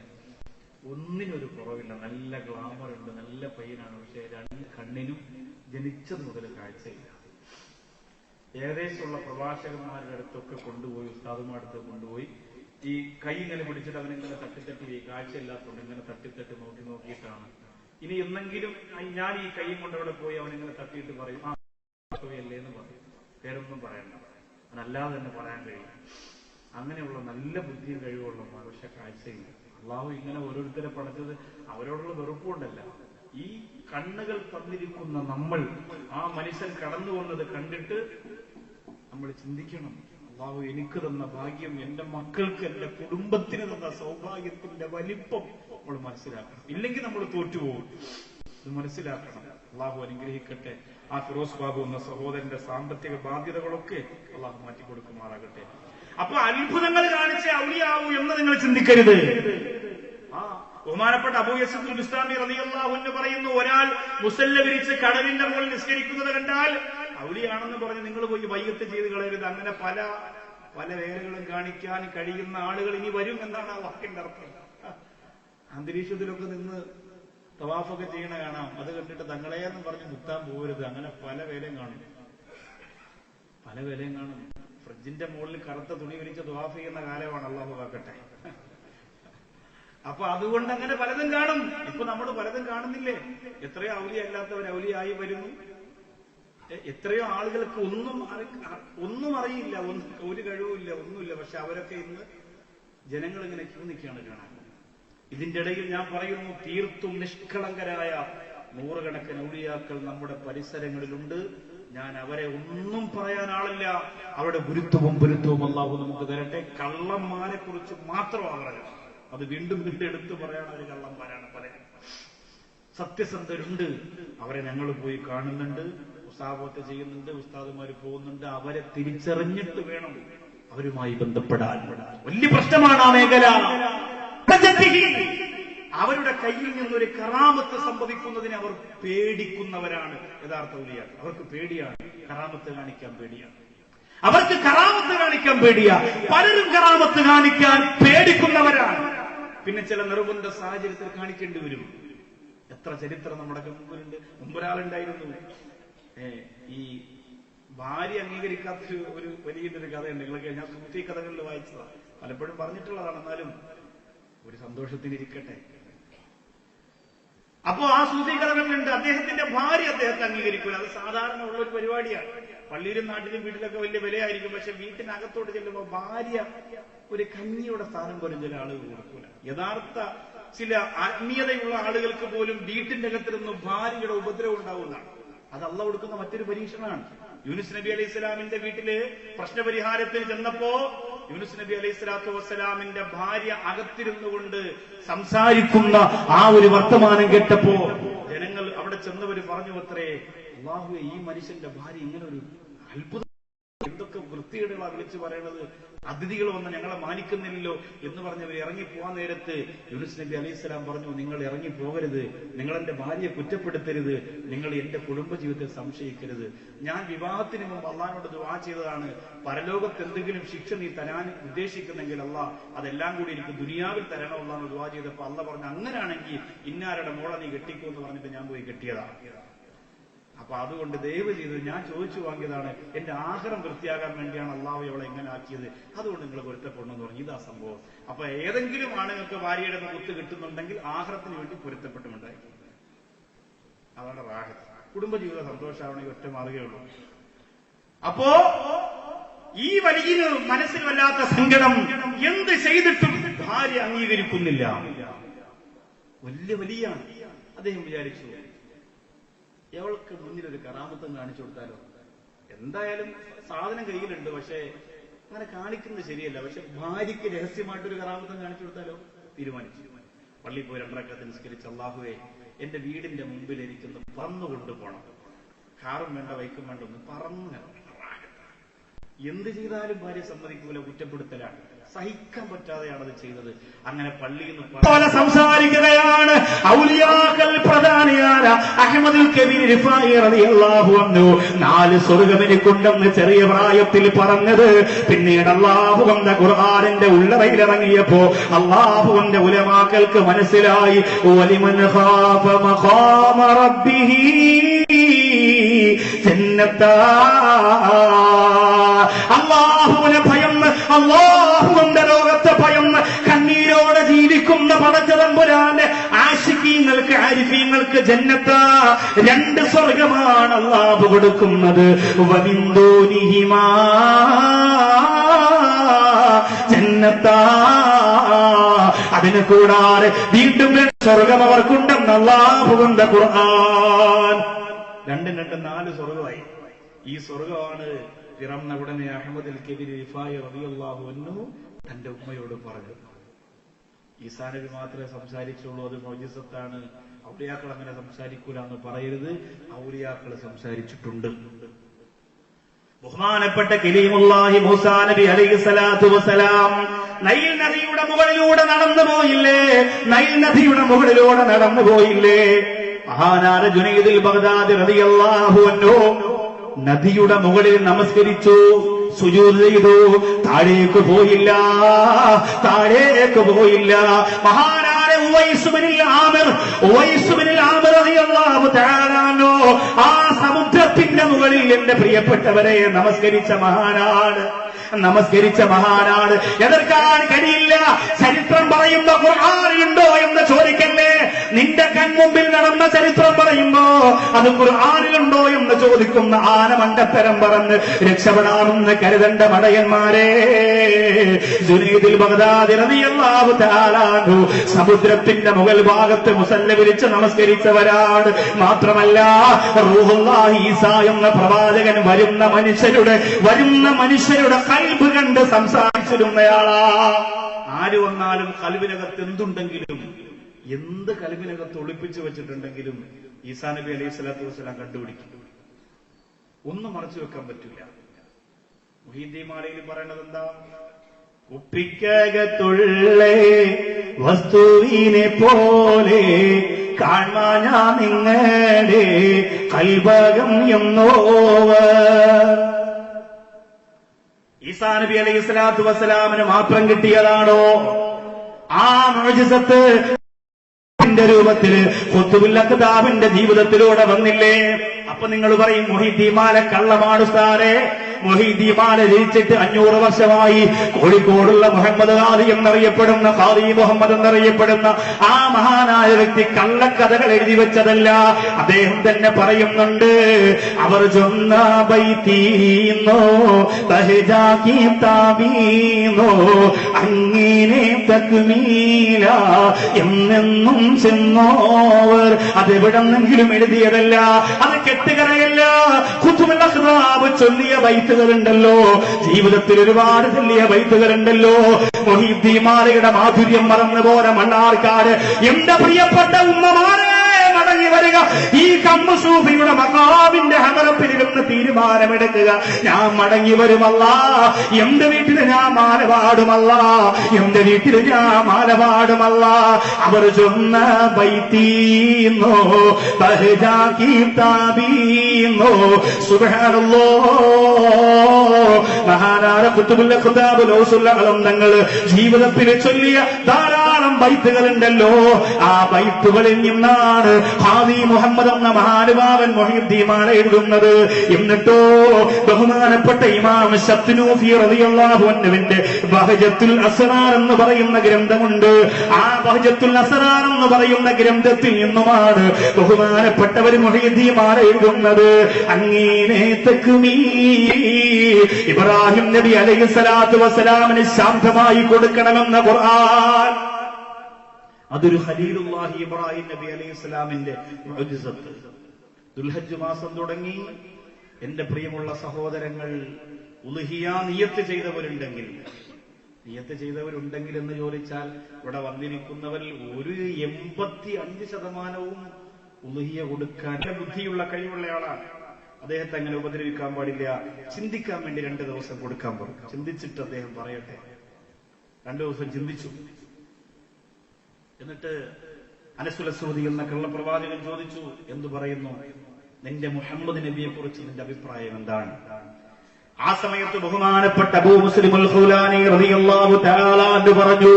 ഒന്നിനൊരു കുറവില്ല, നല്ല ഗ്ലാമർ ഉണ്ട്, നല്ല പയ്യനാണ്. പക്ഷെ 2 കണ്ണിനും ജനിച്ചത് മുതൽ കാഴ്ചയില്ല. ഏകദേശമുള്ള പ്രഭാഷകന്മാരുടെ അടുത്തൊക്കെ കൊണ്ടുപോയി, ഉസ്താദുമാരുടെ അടുത്ത് കൊണ്ടുപോയി ഈ കൈ ഇങ്ങനെ പിടിച്ചിട്ട് അവനിങ്ങനെ തട്ടിത്തട്ടി, കാഴ്ചയില്ലാത്തതുകൊണ്ട് ഇങ്ങനെ തട്ടിത്തട്ടി നോക്കിയിട്ടാണ്. ഇനി എന്നെങ്കിലും ഞാൻ ഈ കൈയും കൊണ്ട് അവിടെ പോയി അവനിങ്ങനെ തട്ടിയിട്ട് പറയും ആ അല്ലേ എന്ന് പറയും. പേരൊന്നും പറയണ്ട, അവനല്ലാതെ തന്നെ പറയാൻ കഴിയും. അങ്ങനെയുള്ള നല്ല ബുദ്ധിയും കഴിവുള്ള മനുഷ്യ കാഴ്ചയില്ല. അള്ളാഹു ഇങ്ങനെ ഓരോരുത്തരെ പഠിച്ചത് അവരോടുള്ള വെറുപ്പുകൊണ്ടല്ല. ഈ കണ്ണുകൾ തന്നിരിക്കുന്ന നമ്മൾ ആ മനുഷ്യൻ കടന്നു വന്നത് കണ്ടിട്ട് നമ്മൾ ചിന്തിക്കണം, അള്ളാഹു എനിക്ക് തന്ന ഭാഗ്യം, എന്റെ മക്കൾക്ക്, എന്റെ കുടുംബത്തിന് തന്ന സൗഭാഗ്യത്തിന്റെ വലിപ്പം നമ്മൾ മനസ്സിലാക്കണം. ഇല്ലെങ്കിൽ നമ്മൾ തോറ്റുപോകും. ഇത് മനസ്സിലാക്കണം. അള്ളാഹു അനുഗ്രഹിക്കട്ടെ. ആ ഫിറോസ് ബാബു എന്ന സഹോദരന്റെ സാമ്പത്തിക ബാധ്യതകളൊക്കെ അള്ളാഹു മാറ്റിക്കൊടുക്കുമാറാകട്ടെ. അപ്പൊ അത്ഭുതങ്ങൾ കാണിച്ച ഔലിയാവൂ എന്ന് നിങ്ങൾ ചിന്തിക്കരുത്. ബഹുമാനപ്പെട്ട അബൂ യസീദ് ബിസ്താമി റളിയല്ലാഹു അൻഹു പറയുന്നു, ഒരാൾ മുസല്ല വിരിച്ച് കടലിന്റെ മുകളിൽ നിസ്കരിക്കുന്നത് കണ്ടാൽ ഔലിയാണെന്ന് പറഞ്ഞ് നിങ്ങൾ പോയി വൈകത്ത് ചെയ്ത് കളയരുത്. അങ്ങനെ പല വേലകളും കാണിക്കാൻ കഴിയുന്ന ആളുകൾ ഇനി വരും എന്നാണ് ആ വാക്കിന്റെ അർത്ഥം. അന്തരീക്ഷത്തിലൊക്കെ നിന്ന് തവാഫൊക്കെ ചെയ്യണ കാണാം. അത് കണ്ടിട്ട് തങ്ങളെയെന്ന് പറഞ്ഞ് മുത്താൻ പോകരുത്. അങ്ങനെ പല വേലയും കാണും. ഫ്രിഡ്ജിന്റെ മുകളിൽ കറുത്ത തുണി വിരിച്ച് തവാഫ് ചെയ്യുന്ന കാലമാണ്. അല്ലാഹു കാക്കട്ടെ. അപ്പൊ അതുകൊണ്ട് അങ്ങനെ പലതും കാണും. ഇപ്പൊ നമ്മൾ പലതും കാണുന്നില്ലേ? എത്രയോ ഔലിയ അല്ലാത്തവർ ഔലിയായി വരുന്നു. എത്രയോ ആളുകൾക്ക് ഒന്നും അറിയില്ല, ഒരു കഴിവുമില്ല, ഒന്നുമില്ല. പക്ഷെ അവരൊക്കെ ഇന്ന് ജനങ്ങൾ ഇങ്ങനെ ക്യൂ നിൽക്കുകയാണ് കാണാൻ. ഇതിന്റെ ഇടയിൽ ഞാൻ പറയുന്നു, തീർത്തും നിഷ്കളങ്കരായ 100 കണക്കിന് ഔലിയാക്കൾ നമ്മുടെ പരിസരങ്ങളിലുണ്ട്. ഞാൻ അവരെ ഒന്നും പറയാൻ ആളില്ല. അവരുടെ ഗുരുത്വവും അല്ലാഹു നമുക്ക് തരട്ടെ. കള്ളന്മാരെ കുറിച്ച് മാത്രമാണ് പറയുന്നത്. അത് വീണ്ടും എടുത്തു പറയാൻ ഒരു കള്ളന്മാരാണ് പലരും. സത്യസന്ധരുണ്ട്, അവരെ ഞങ്ങൾ പോയി കാണുന്നുണ്ട്, ഉസ്താദൊക്കെ ചെയ്യുന്നുണ്ട്, ഉസ്താദുമാര് പോകുന്നുണ്ട്. അവരെ തിരിച്ചറിഞ്ഞിട്ട് വേണം അവരുമായി ബന്ധപ്പെടാൻ. വലിയ പ്രശ്നമാണ് ആ മേഖല. അവരുടെ കയ്യിൽ നിന്നൊരു കറാമത്ത് സംഭവിക്കുന്നതിന് അവർ പേടിക്കുന്നവരാണ് യഥാർത്ഥ ഔലിയാക്കൾ. അവർക്ക് പേടിയാണ്, കറാമത്ത് കാണിക്കാൻ പേടിയാണ്. അവർക്ക് കറാമത്ത് കാണിക്കാൻ പേടിയാ. പലരും കറാമത്ത് കാണിക്കാൻ പേടിക്കുന്നവരാണ്. പിന്നെ ചില നിർബന്ധ സാഹചര്യത്തിൽ കാണിക്കേണ്ടി വരും. എത്ര ചരിത്രം നമ്മുടെ മുമ്പിലുണ്ട്. മുമ്പൊരാളുണ്ടായിരുന്നു, ഈ ഭാര്യ അംഗീകരിക്കാത്ത ഒരു വലിയൊരു കഥയുണ്ട്. നിങ്ങളൊക്കെ ഞാൻ സൂഫി കഥകളിൽ വായിച്ചതാണ്, പലപ്പോഴും പറഞ്ഞിട്ടുള്ളതാണ്. എന്നാലും ഒരു സന്തോഷത്തിനിരിക്കട്ടെ. അപ്പോ ആ സൂഫി കഥകളിലുണ്ട്, അദ്ദേഹത്തിന്റെ ഭാര്യ അദ്ദേഹത്തെ അംഗീകരിക്കൂല. അത് സാധാരണ ഉള്ള ഒരു പരിപാടിയാണ്. പള്ളിയിലും നാട്ടിലും വീട്ടിലൊക്കെ വലിയ വിലയായിരിക്കും. പക്ഷെ വീട്ടിനകത്തോട്ട് ചെല്ലുമ്പോൾ ഭാര്യ ഒരു കഞ്ഞിയുടെ സ്ഥാനം പോലും ചില ആളുകൾ കൊടുക്കൂല. യഥാർത്ഥ ചില ആത്മീയതയുള്ള ആളുകൾക്ക് പോലും വീട്ടിന്റെ അകത്തിരുന്ന് ഭാര്യയുടെ ഉപദ്രവം ഉണ്ടാവുന്നതാണ്. അത് അള്ളാഹ് കൊടുക്കുന്ന മറ്റൊരു പരീക്ഷണമാണ്. യൂനുസ് നബി അലൈഹി സ്വലാമിന്റെ വീട്ടില് പ്രശ്നപരിഹാരത്തിന് ചെന്നപ്പോ യൂനുസ് നബി അലൈഹി സ്വലാത്തു വസ്സലാമിന്റെ ഭാര്യ അകത്തിരുന്നുകൊണ്ട് സംസാരിക്കുന്ന ആ ഒരു വർത്തമാനം കേട്ടപ്പോ ജനങ്ങൾ അവിടെ ചെന്നവര് പറഞ്ഞു, അത്രേ അല്ലാഹുവേ, ഈ മനുഷ്യന്റെ ഭാര്യ ഇങ്ങനെ ഒരു അത്ഭുതം, എന്തൊക്കെ വൃത്തികേടുകളാണ് വിളിച്ചു പറയണത്, അതിഥികൾ വന്ന് ഞങ്ങളെ മാനിക്കുന്നില്ലല്ലോ എന്ന് പറഞ്ഞവർ ഇറങ്ങിപ്പോവാൻ നേരത്ത് യൂനുസ് നബി അലൈഹി സ്വലാം പറഞ്ഞു, നിങ്ങൾ ഇറങ്ങിപ്പോകരുത്, നിങ്ങൾ എന്റെ ഭാര്യയെ കുറ്റപ്പെടുത്തരുത്, നിങ്ങൾ എന്റെ കുടുംബജീവിതത്തെ സംശയിക്കരുത്. ഞാൻ വിവാഹത്തിന് മുമ്പ് അള്ളാഹിനോട് ദുആ ചെയ്തതാണ്, പരലോകത്ത് എന്തെങ്കിലും ശിക്ഷ നീ തരാൻ ഉദ്ദേശിക്കുന്നെങ്കിൽ അള്ളാഹ് അതെല്ലാം കൂടി എനിക്ക് ദുനിയാവിൽ തരണമല്ലാന്ന് ദുആ ചെയ്തപ്പോ അള്ളാഹ് പറഞ്ഞു, അങ്ങനെയാണെങ്കിൽ ഇന്നാരുടെ മോളെ നീ കെട്ടിക്കോ എന്ന് പറഞ്ഞിട്ട് ഞാൻ പോയി കെട്ടിയതാണ്. അപ്പൊ അതുകൊണ്ട് ദയവ് ചെയ്ത് ഞാൻ ചോദിച്ചു വാങ്ങിയതാണ്, എന്റെ ആഹാരം വൃത്തിയാകാൻ വേണ്ടിയാണ് അള്ളാഹു അവളെ എങ്ങനെ ആക്കിയത്, അതുകൊണ്ട് നിങ്ങൾ പൊരുത്തപ്പെടണമെന്ന് പറഞ്ഞു. ഇതാ സംഭവം. അപ്പൊ ഏതെങ്കിലും ആണുങ്ങൾക്ക് ഭാര്യയുടെ കുത്ത് കിട്ടുന്നുണ്ടെങ്കിൽ ആഹാരത്തിന് വേണ്ടി പൊരുത്തപ്പെട്ടുമുണ്ടായി. അതാണ് റാഹത്ത്. കുടുംബജീവിത സന്തോഷമാവണമെങ്കിൽ ഒറ്റ മാർഗ്ഗമേ. അപ്പോ ഈ വലിയ മനസ്സിൽ വല്ലാത്ത സങ്കടം, എന്ത് ചെയ്തിട്ടും ഭാര്യ അംഗീകരിക്കുന്നില്ല. വലിയാണ്. അദ്ദേഹം വിചാരിച്ചു, എവൾക്ക് മുന്നിലൊരു കറാമത്തും കാണിച്ചു കൊടുത്താലോ. എന്തായാലും സാധനം കയ്യിലുണ്ട്, പക്ഷേ അങ്ങനെ കാണിക്കുന്നത് ശരിയല്ല. പക്ഷെ ഭാര്യയ്ക്ക് രഹസ്യമായിട്ടൊരു കറാമത്തും കാണിച്ചു കൊടുത്താലോ തീരുമാനിച്ചു. പള്ളിയിൽ പോയി 2 റക്അത്ത് നിസ്കരിച്ച്, അല്ലാഹുവേ എന്റെ വീടിന്റെ മുമ്പിൽ എനിക്കൊന്ന് പറന്നു കൊണ്ടുപോകണം, കാറും വേണ്ട ബൈക്കും വേണ്ട, ഒന്ന് പറന്ന്. എന്ത് ചെയ്താലും ഭാര്യ സമ്മതിക്കൂല, കുറ്റപ്പെടുത്തലാണ്, സഹിക്കാൻ പറ്റാതെയാണ് അത് ചെയ്തത്. അങ്ങനെ പള്ളിയിൽ നിന്ന് സംസാരിക്കുകയാണ്. ഔലിയാക്കൾ പ്രധാനിയായ അഹ്മദുൽ കബീർ റിഫായി റളിയല്ലാഹു അൻഹു 4 സ്വർഗ്ഗം എനിക്കുണ്ടെന്ന് ചെറിയ പ്രായത്തിൽ പറഞ്ഞത് പിന്നീട് അല്ലാഹു വന്ന ഖുർആനിന്റെ ഉള്ളറയിലിറങ്ങിയപ്പോ അല്ലാഹുവിന്റെ ഉലമാക്കൾക്ക് മനസ്സിലായി, വലിമൻ ഖാഫ മഖാമ റബ്ബിഹി ജന്നത്താ. അല്ലാഹുവിനെ ഭയന്ന്, അല്ലാഹുവിന്റെ ലോകത്തെ ഭയന്ന് കണ്ണീരോടെ ജീവിക്കുന്ന പടച്ചതമ്പുരാന്റെ ആശിഖീങ്ങൾക്ക്, ആരിഫീങ്ങൾക്ക് ജന്നത്ത്, 2 സ്വർഗമാണ് അല്ലാഹു കൊടുക്കുന്നത്. വമിന്ദൂനിഹിമാ ജന്നത്താ. അതിന് കൂടാതെ വീണ്ടും 2 സ്വർഗം അവർക്കുണ്ടെന്ന് അല്ലാഹുവിന്റെ ഖുർആൻ. 4 സ്വർഗമായി. ഈ സ്വർഗമാണ് പിറന്ന ഉടനെ അഹ്മദുൽ കബീർ റിഫായി റളിയല്ലാഹു അൻഹു തന്റെ ഉമ്മയോട് പറഞ്ഞു. ഈസാ നബി മാത്രമേ സംസാരിച്ചുള്ളൂ, അത് മുഅ്ജിസത്താണ്, ഔലിയാക്കൾ അങ്ങനെ സംസാരിക്കൂല എന്ന് പറയരുത്. ഔലിയാക്കൾ സംസാരിച്ചിട്ടുണ്ട്. ബഹുമാനപ്പെട്ട കലീമുല്ലാഹി മൂസാ നബി അലൈഹിസ്സലാത്തു വസ്സലാം നൈൽ നദിയുടെ മുകളിലൂടെ നടന്നുപോയില്ലേ? നൈൽ നദിയുടെ മുകളിലൂടെ നടന്നുപോയില്ലേ? മഹാനായ ജുനൈദുൽ ബഗ്ദാദി റളിയല്ലാഹു അൻഹു നദിയുടെ മുകളിൽ നമസ്കരിച്ചു, സുജൂദ് ചെയ്തു, താഴേക്ക് പോയില്ല, താഴേക്ക് പോയില്ല. മഹാനായ ഉവൈസ് ബിനുൽ ആമിർ റളിയല്ലാഹു തആല അൻഹു ആ സമുദ്രത്തിന്റെ മുകളിൽ എന്റെ പ്രിയപ്പെട്ടവരെ നമസ്കരിച്ച മഹാനാണ്. എതിർക്കാൻ കഴിയില്ല. ചരിത്രം പറയുമ്പോ ഖുർആനിലുണ്ടോ എന്ന് ചോദിക്കല്ലേ. നിന്റെ കൺമുമ്പിൽ നടന്ന ചരിത്രം പറയുമ്പോ അത് ഖുർആനിലുണ്ടോ എന്ന് ചോദിക്കുന്ന ആനമണ്ടത്തരം പറഞ്ഞ് രക്ഷപ്പെടാമെന്ന് കരുതണ്ട മടയന്മാരെ. ജുനൈദുൽ ബഗ്ദാദി റളിയല്ലാഹു തആല അൻഹു സമുദ്രത്തിന്റെ മുകൾ ഭാഗത്ത് മുസല്ല വിരിച്ച് നമസ്കരിച്ചവരാണ്. മാത്രമല്ല റൂഹുല്ലാഹി ഈസാ എന്ന പ്രവാചകൻ വരുന്ന മനുഷ്യരുടെ കൽബ് കണ്ട് സംസാരിച്ചിരുന്നയാളാ. ആര് വന്നാലും കൽബിനകത്ത് എന്തുണ്ടെങ്കിലും, എന്ത് കൽബിനകത്ത് ഒളിപ്പിച്ചു വെച്ചിട്ടുണ്ടെങ്കിലും ഈസാ നബി അലൈഹി സ്വലാത്തു വസ്സലാം കണ്ടുപിടിക്കും. ഒന്നും മറച്ചു വെക്കാൻ പറ്റില്ല. മുഹീദ്ദീൻ മാലയിൽ പറയണത് എന്താ? കുപ്പിക്കകത്തുള്ള വസ്തുവിനെ പോലെ കാണാൻ ഞാൻ നിങ്ങളുടെ കൽബകം എന്നോവർ. ഈസാ നബി അലൈഹി സ്വലാത്തു വസ്സലാമിന് മാത്രം കിട്ടിയതാണോ ആ മുഅ്ജിസത്ത്? രൂപത്തില് ഖുത്ബുൽ അഖ്താബിന്റെ ജീവിതത്തിലൂടെ വന്നില്ലേ? അപ്പൊ നിങ്ങൾ പറയും മുഹീദ്ദീൻ മാല കള്ളമാണ് ഉസ്താദേ. മുഹീദ്ദീൻ മാല ജനിച്ചിട്ട് 500 വർഷമായി. കോഴിക്കോടുള്ള മുഹമ്മദ് ഖാദി എന്നറിയപ്പെടുന്ന, ഖാദി മുഹമ്മദ് എന്നറിയപ്പെടുന്ന ആ മഹാനായ വ്യക്തി കള്ളക്കഥകൾ എഴുതി വെച്ചതല്ല. അദ്ദേഹം തന്നെ പറയുന്നുണ്ട്, അവർ ചൊന്ന ബൈത്തീന്നോ തഹജാക്കി താബീന്നോ അങ്ങനെ തക്മീല എന്നെന്നും ചെന്നോവർ. അതെവിടെന്നെങ്കിലും എഴുതിയതല്ല, അത് കെട്ടുകറയല്ല. ഖുത്ബുൽ അഖ്താബ് ചൊല്ലിയ ബൈത്തുകളുണ്ടല്ലോ, ജീവിതത്തിൽ ഒരുപാട് ചൊല്ലിയ ബൈത്തുകളുണ്ടല്ലോ. മുഹീദ്ദീൻ മാലയുടെ മാധുര്യം മറന്നുപോലെ മണ്ണാർക്കാട് എന്റെ പ്രിയപ്പെട്ട ഉമ്മമാരെ മടങ്ങി വരിക. ഈ കമ്മു സൂഫിയുടെ മഖാമിന്റെ ഹദറത്തിലിരുന്ന് തീരുമാനമെടുക്കുക. ഞാൻ മടങ്ങി വരുമല്ല, എന്റെ വീട്ടിൽ ഞാൻ മാല പാടുമല്ല, എന്റെ വീട്ടിൽ ഞാൻ മാല പാടുമല്ല. അവർ ചൊന്ന ബൈത്തീന്നോ ബഹജാക്കി താബീന്നോ സുബ്ഹാനല്ലാഹ്. മഹാനായ ഖുത്ബുൽ അഖ്താബ് ലൗസുൽ അഖലം തങ്ങൾ ജീവിതത്തിൽ ചൊല്ലിയ ധാരാളം ബൈത്തുകളുണ്ടല്ലോ. ആ ബൈത്തുകളിൽ നിന്നാണ് ഖാദി മുഹമ്മദ് എന്ന മഹാനുഭാവൻ മുഹീദ്ദീൻ മാല എഴുതുന്നത്. എന്നിട്ടോ ബഹുമാനപ്പെട്ട ഇമാം ശത്നൂഫി റളിയല്ലാഹു അൻഹുവിന്റെ ബഹജത്തുൽ അസ്റാർ എന്ന് പറയുന്ന ഗ്രന്ഥമുണ്ട്. ആ ബഹജത്തുൽ അസ്റാർ എന്ന് പറയുന്ന ഗ്രന്ഥത്തിൽ നിന്നുമാണ് ബഹുമാനപ്പെട്ടവർ മുഹീദ്ദീൻ മാല എഴുതുന്നത്. അങ്ങനെ ഇബ്രാഹിം നബി അലൈഹി സ്വലാത്തു വസ്സലാമിന് ശാന്തമായി കൊടുക്കണമെന്ന ഖുർആൻ. അതൊരു ഖലീലുല്ലാഹി ഇബ്രാഹിം നബി അലൈഹി സ്വലാമിന്റെ മുഅ്ജിസത്ത്. ദുൽഹജ്ജ് മാസം തുടങ്ങി എന്റെ പ്രിയമുള്ള സഹോദരങ്ങൾ, ഉളുഹിയ നിയ്യത്ത് ചെയ്തവരുണ്ടെങ്കിൽ എന്ന് ചോദിച്ചാൽ ഇവിടെ വന്നിരിക്കുന്നവരിൽ ഒരു 85% ഉളുഹിയ കൊടുക്കാൻ ബുദ്ധിയുള്ള കഴിവുള്ളയാളാണ്. അദ്ദേഹത്തെ അങ്ങനെ ഉപദ്രവിക്കാൻ പാടില്ല. ചിന്തിക്കാൻ വേണ്ടി 2 ദിവസം കൊടുക്കാൻ പറഞ്ഞു. ചിന്തിച്ചിട്ട് അദ്ദേഹം പറയട്ടെ. 2 ദിവസം ചിന്തിച്ചു. എന്നിട്ട് അനസുൽ അസ്വദി എന്ന കള്ളപ്രവാചകൻ ചോദിച്ചു, എന്തു പറയുന്നു, നിന്റെ മുഹമ്മദ് നബിയെ കുറിച്ച് നിന്റെ അഭിപ്രായം എന്താണ്? ആ സമയത്ത് ബഹുമാനപ്പെട്ട അബൂ മുസ്ലിം അൽ ഖൗലാനി റളിയല്ലാഹു തആല അൻഹു പറഞ്ഞു,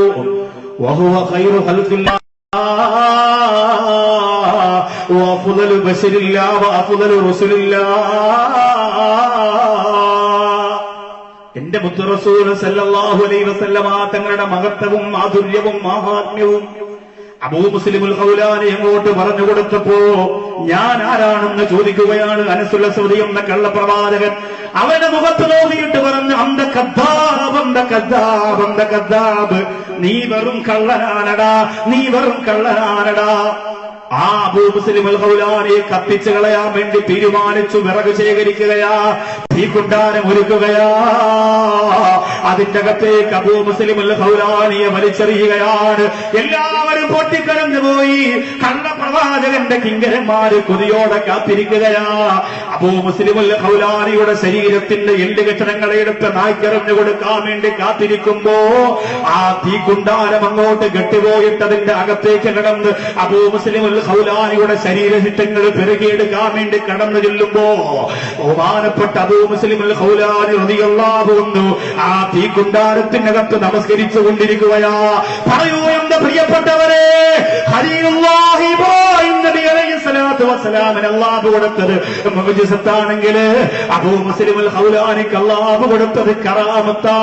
വഹുവ ഖൈറു ഖൽഖില്ലാഹ് വഅഫ്ളലു ബശരില്ലാഹ് വഅഫ്ളലു റസൂലില്ലാഹ്. എന്റെ മുത്ത് റസൂൽ സല്ലല്ലാഹു അലൈഹി വസല്ലമ തങ്ങളുടെ മഹത്വവും മാധുര്യവും മാഹാത്മ്യവും അബൂ മുസ്ലിം അൽ ഖൗലാനി അങ്ങോട്ട് പറഞ്ഞു കൊടുത്തപ്പോ ഞാൻ ആരാണെന്ന് ചോദിക്കുകയാണ് അനസുൽ അസ്വദി എന്ന കള്ളപ്രവാചകൻ. അവന്റെ മുഖത്ത് നോക്കിയിട്ട് പറഞ്ഞു, അന്ത കദ്ദാബ്, അന്ത കദ്ദാബ്, അന്ത കദ്ദാബ്, നീ വെറും കള്ളനാനടാ, നീ വെറും കള്ളനാനടാ. ആ അബൂ മുസ്ലിം അൽ ഖൗലാനിയെ കത്തിച്ചു കളയാൻ വേണ്ടി തീരുമാനിച്ചു. വിറക് ശേഖരിക്കുകയാ, തീക്കുണ്ടാരം ഒരുക്കുകയാ. അതിന്റെ അകത്തേക്ക് അബൂ മുസ്ലിം അൽ ഖൗലാനിയെ വലിച്ചെറിയുകയാണ്. എല്ലാവരും പൊട്ടിക്കരഞ്ഞു പോയി. കള്ളപ്രവാചകന്റെ കിങ്കരന്മാര് കൊതിയോടെ കാത്തിരിക്കുകയാ. അബൂ മുസ്ലിം അൽ ഖൗലാനിയുടെ ശരീരത്തിന്റെ എല്ലുകഷണങ്ങളെ എടുത്ത് നായ്ക്കെറിഞ്ഞു കൊടുക്കാൻ വേണ്ടി കാത്തിരിക്കുമ്പോ ആ തീക്കുണ്ടാരം അങ്ങോട്ട് കെട്ടുപോയിട്ട് അതിന്റെ അകത്തേക്ക് കിടന്ന് അബൂ മുസ്ലിം അൽ ഖൗലാനിയുടെ ശരീരശിഷ്ടങ്ങൾ പെരുകിയെടുക്കാൻ വേണ്ടി കടന്നു ചെല്ലുമ്പോ ബഹുമാനപ്പെട്ട അബൂ മുസ്ലിം അൽ ഖൗലാനി റളിയല്ലാഹു അൻഹു ആ തീക്കുണ്ടാരത്തിനകത്ത് നമസ്കരിച്ചു കൊണ്ടിരിക്കുകയാ. പറയൂ എന്റെ പ്രിയപ്പെട്ടവരെ, ഖലീലുല്ലാഹി ഇബ്രാഹിം നബി അലൈഹി സ്വലാത്തു വസ്സലാമിന് അല്ലാഹു കൊടുത്തത് മുഅ്ജിസത്താണെങ്കിൽ അബൂ മുസ്ലിം അൽ ഖൗലാനിക്ക് അല്ലാഹു കൊടുത്തത് കറാമത്താ.